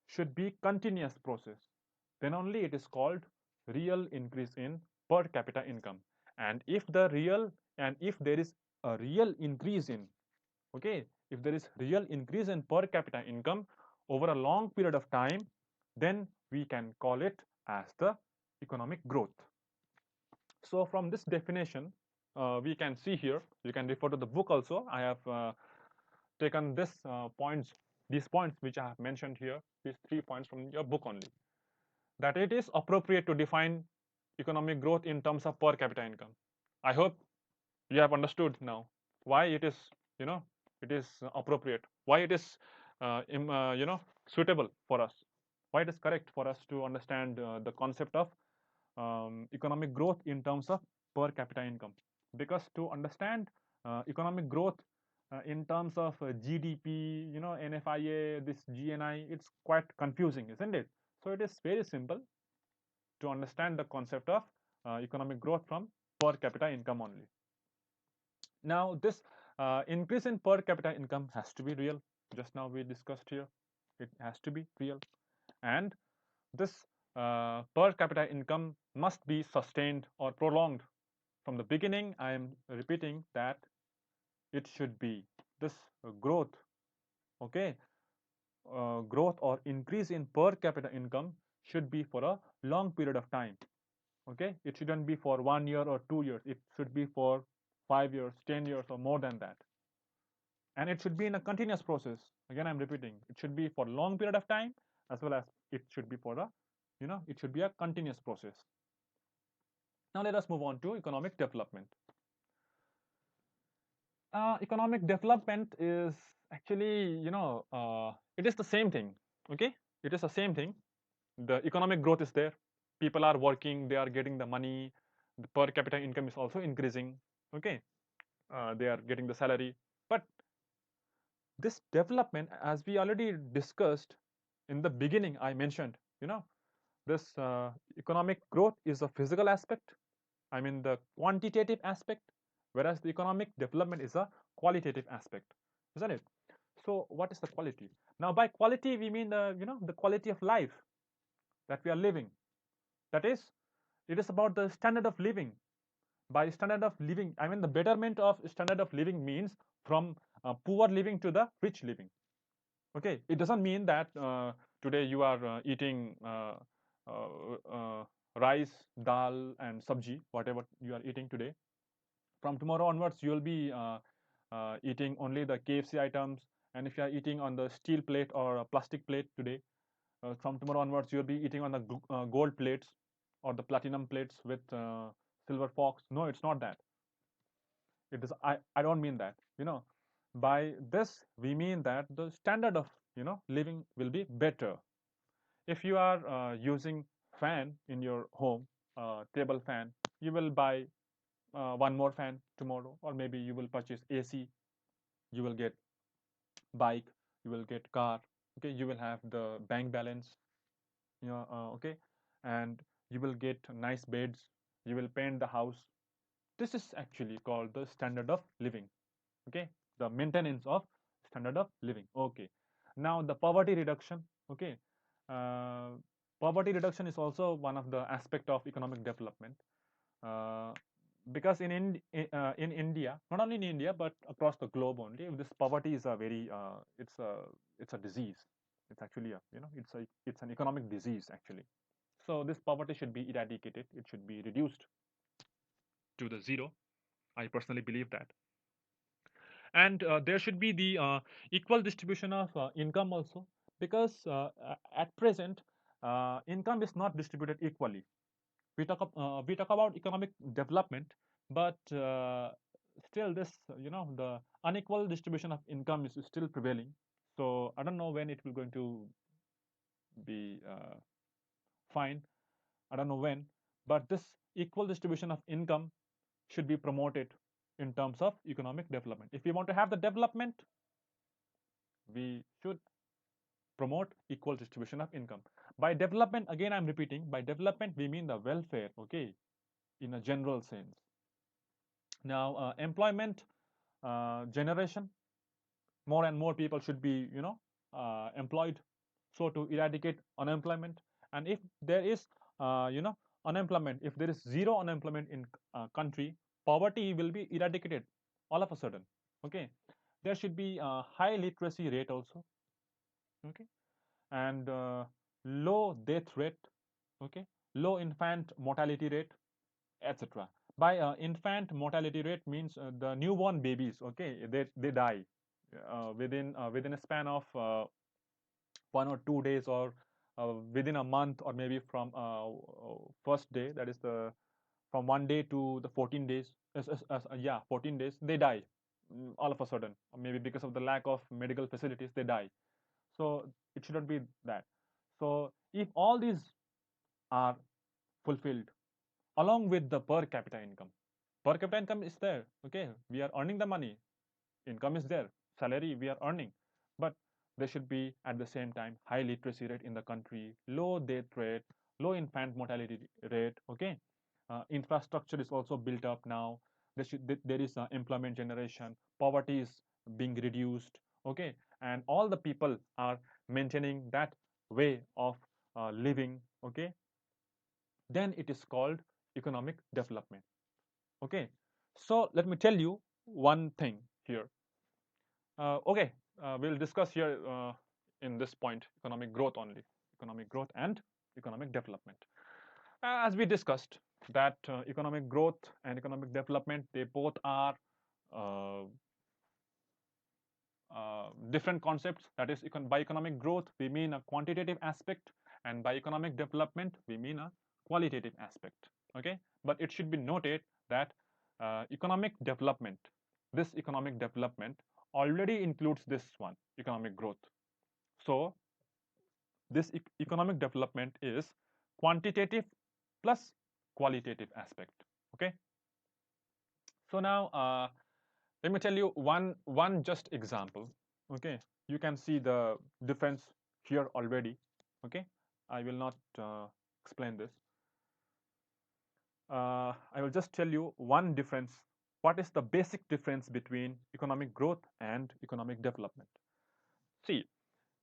should be continuous process. Then only it is called real increase in per capita income. And if there is a real increase in, okay, if there is real increase in per capita income over a long period of time, then we can call it as the economic growth. So from this definition, we can see here, you can refer to the book also. I have taken these points which I have mentioned here, these 3 points from your book only, that it is appropriate to define economic growth in terms of per capita income. I hope you have understood now why it is, you know, it is appropriate, why it is suitable for us, why it is correct for us to understand the concept of economic growth in terms of per capita income. Because to understand economic growth in terms of GDP, NFIA, this GNI, it's quite confusing, isn't it? So it is very simple to understand the concept of economic growth from per capita income only. Now, this increase in per capita income has to be real. Just now we discussed here, it has to be real, and this per capita income must be sustained or prolonged. From the beginning, I am repeating that it should be this growth, okay? Growth or increase in per capita income should be for a long period of time, okay? It shouldn't be for 1 year or 2 years. It should be for 5 years, 10 years, or more than that. And it should be in a continuous process. Again, I'm repeating, it should be for long period of time, as well as it should be for it should be a continuous process. Now let us move on to economic development. Economic development is actually, it is the same thing. Okay, it is the same thing. The economic growth is there. People are working. They are getting the money. The per capita income is also increasing. Okay, they are getting the salary. But this development, as we already discussed in the beginning, I mentioned, this economic growth is a physical aspect. I mean the quantitative aspect, whereas the economic development is a qualitative aspect, isn't it? So what is the quality? Now by quality we mean the quality of life that we are living. That is, it is about the standard of living. By standard of living, I mean the betterment of standard of living means from poor living to the rich living. Okay, it doesn't mean that today you are eating rice, dal, and sabji, whatever you are eating today. From tomorrow onwards, you will be eating only the KFC items. And if you are eating on the steel plate or a plastic plate today, from tomorrow onwards, you'll be eating on the gold plates or the platinum plates with silver forks. No, it's not that. It is. I don't mean that. By this we mean that the standard of living will be better. If you are using fan in your home, table fan, you will buy one more fan tomorrow, or maybe you will purchase AC, you will get bike, you will get car, okay, you will have the bank balance, okay, and you will get nice beds, you will paint the house. This is actually called the standard of living, okay, the maintenance of standard of living. Okay, now the poverty reduction. Okay, uh, poverty reduction is also one of the aspect of economic development. uh, because in India, not only in India but across the globe only, this poverty is a very it's a disease. It's actually it's an economic disease actually. So this poverty should be eradicated. It should be reduced to the zero. I personally believe that, and there should be the equal distribution of income also, because at present income is not distributed equally. We talk about economic development, but still this the unequal distribution of income is still prevailing. So I don't know when it will going to be fine. I don't know when, but this equal distribution of income should be promoted in terms of economic development. If we want to have the development, we should promote equal distribution of income. By development, again I'm repeating, by development we mean the welfare, okay, in a general sense. Now employment generation, more and more people should be employed, so to eradicate unemployment. And if there is unemployment, if there is zero unemployment in country, poverty will be eradicated all of a sudden. Okay, there should be a high literacy rate also. Okay, and low death rate. Okay, low infant mortality rate. etc. By infant mortality rate means the newborn babies, okay, they die within a span of 1 or 2 days, or within a month, or maybe from first day, that is the from 1 day to the 14 days, yeah, 14 days, they die all of a sudden, or maybe because of the lack of medical facilities they die. So it shouldn't be that. So if all these are fulfilled, along with the per capita income is there, okay, we are earning the money, income is there, salary we are earning, but there should be at the same time high literacy rate in the country, low death rate, low infant mortality rate, okay. Infrastructure is also built up now. There is employment generation, poverty is being reduced, okay, and all the people are maintaining that way of living, okay, then it is called economic development, okay. So let me tell you one thing here. Okay, we'll discuss here in this point economic growth only, economic growth and economic development. As we discussed, that economic growth and economic development, they both are uh, different concepts. That is, by economic growth we mean a quantitative aspect, and by economic development we mean a qualitative aspect. Okay, but it should be noted that economic development, this economic development already includes this one, economic growth. So this economic development is quantitative plus qualitative aspect. Okay, so now let me tell you one just example. Okay, you can see the difference here already. Okay, I will not explain this. I will just tell you one difference. What is the basic difference between economic growth and economic development? See,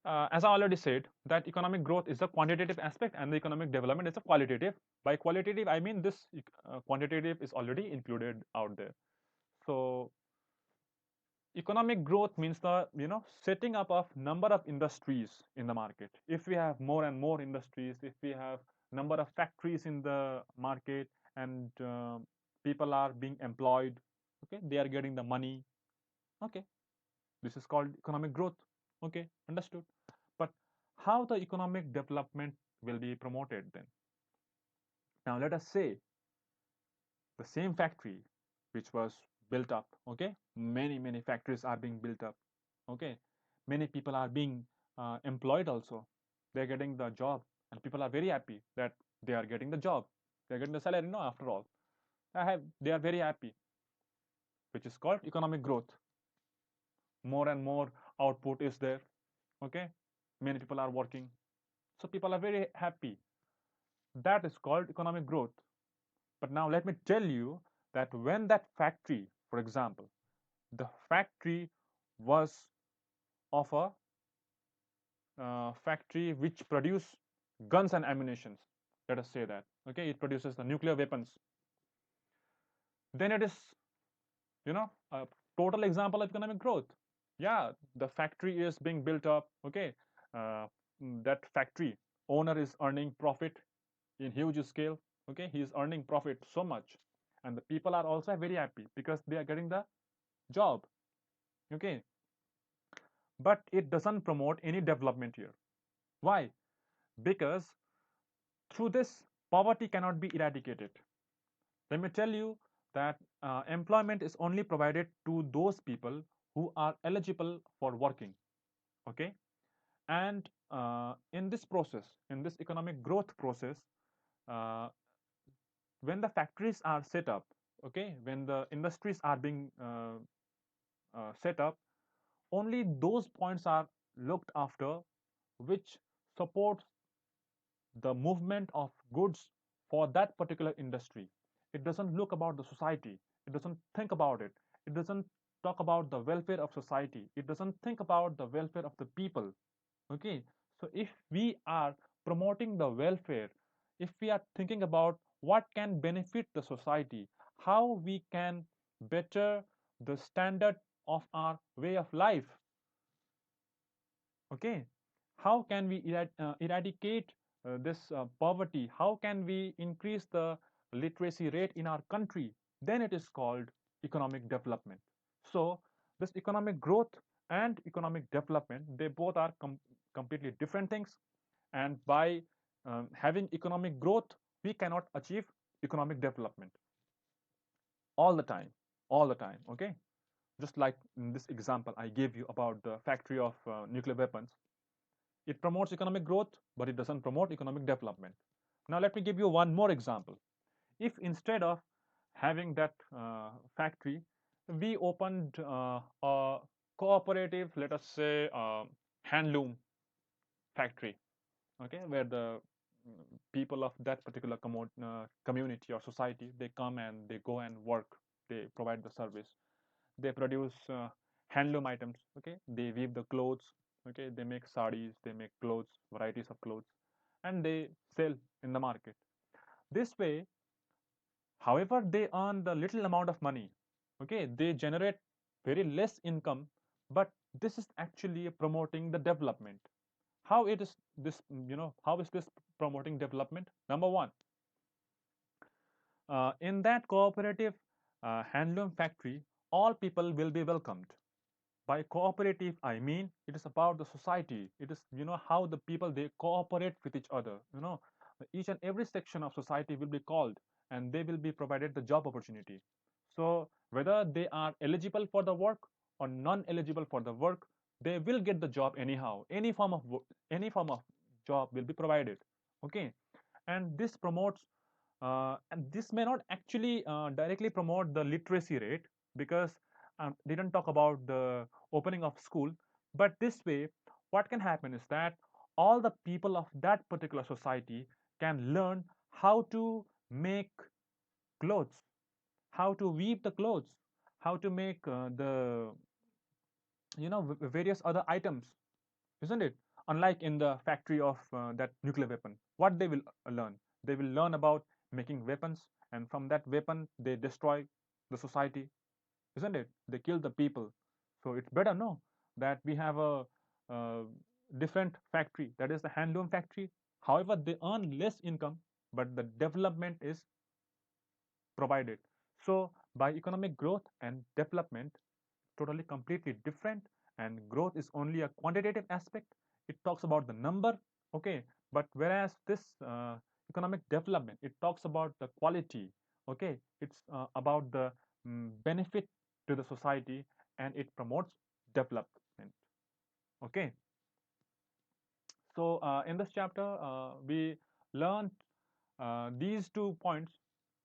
as I already said, that economic growth is a quantitative aspect and the economic development is a qualitative. By qualitative, I mean this quantitative is already included out there. So economic growth means the setting up of number of industries in the market. If we have more and more industries, if we have number of factories in the market, and people are being employed, okay, they are getting the money, okay, this is called economic growth. Okay, understood. But how the economic development will be promoted then? Now let us say the same factory which was built up, okay, many factories are being built up, okay, many people are being employed also, they're getting the job, and people are very happy that they are getting the job, they're getting the salary, no, after all, they are very happy, which is called economic growth. More and more output is there, okay, many people are working, so people are very happy, that is called economic growth. But now let me tell you that when that factory, for example, the factory was of a factory which produce guns and ammunitions, let us say that, okay, it produces the nuclear weapons, then it is a total example of economic growth. Yeah, the factory is being built up, okay, uh, that factory owner is earning profit in huge scale, okay, he is earning profit so much, and the people are also very happy because they are getting the job, okay, but it doesn't promote any development here. Why? Because through this, poverty cannot be eradicated. Let me tell you that employment is only provided to those people who are eligible for working, okay, and in this process, in this economic growth process, uh, when the factories are set up, okay, when the industries are being set up, only those points are looked after which supports the movement of goods for that particular industry. It doesn't look about the society, it doesn't think about it, it doesn't talk about the welfare of society, it doesn't think about the welfare of the people, okay. So if we are promoting the welfare, if we are thinking about what can benefit the society, how we can better the standard of our way of life, okay, how can we eradicate this poverty, how can we increase the literacy rate in our country, then it is called economic development. So this economic growth and economic development, they both are completely different things. And by having economic growth, we cannot achieve economic development all the time, all the time. Okay, just like in this example I gave you about the factory of nuclear weapons, it promotes economic growth, but it doesn't promote economic development. Now let me give you one more example. If instead of having that factory, we opened a cooperative, let us say, handloom factory, okay, where the people of that particular community or society, they come and they go and work, they provide the service, they produce handloom items, okay, they weave the clothes, okay, they make sarees, they make clothes, varieties of clothes, and they sell in the market. This way, however, they earn the little amount of money, okay, they generate very less income, but this is actually promoting the development. How it is this, how is this promoting development? Number one, in that cooperative handloom factory, all people will be welcomed. By cooperative, I mean it is about the society. It is, how the people, they cooperate with each other. Each and every section of society will be called, and they will be provided the job opportunity. So whether they are eligible for the work or non-eligible for the work, they will get the job anyhow. Any form of job will be provided. Okay, and this promotes, and this may not actually directly promote the literacy rate, because didn't talk about the opening of school. But this way, what can happen is that all the people of that particular society can learn how to make clothes, how to weave the clothes, how to make the various other items, isn't it? Unlike in the factory of that nuclear weapon, what they will learn? They will learn about making weapons, and from that weapon, they destroy the society, isn't it? They kill the people. So it's better, no, that we have a, uh different factory, that is the handloom factory. However, they earn less income, but the development is provided. So by economic growth and development, totally completely different, and growth is only a quantitative aspect. It talks about the number, okay, but whereas this economic development, it talks about the quality, okay, it's about the benefit to the society, and it promotes development. Okay, so in this chapter we learned these 2 points.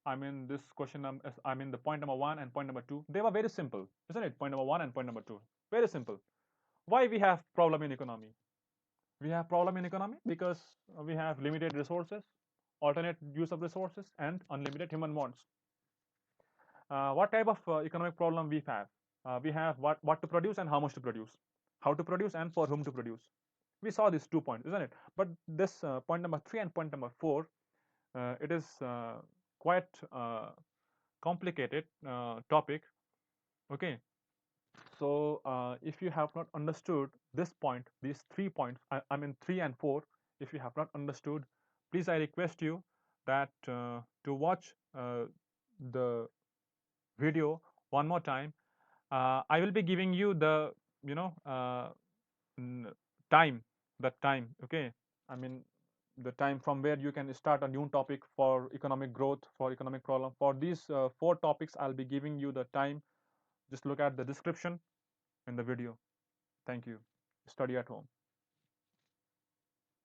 I mean, this question, I mean, the point number one and point number two, they were very simple, isn't it? Point number one and point number two, very simple. Why we have problem in economy? We have problem in economy because we have limited resources, alternate use of resources, and unlimited human wants. What type of economic problem we have? We have what to produce and how much to produce, how to produce and for whom to produce. We saw these 2 points, isn't it? But this point number three and point number four, it is quite complicated topic. Okay, so if you have not understood this point, these 3 points, I mean 3 and 4, if you have not understood, please I request you that to watch the video one more time. I will be giving you the, you know time, that time. Okay, I mean the time from where you can start a new topic for economic growth, for economic problem. For these 4 topics, I'll be giving you the time. Just look at the description in the video. Thank you. Study at home.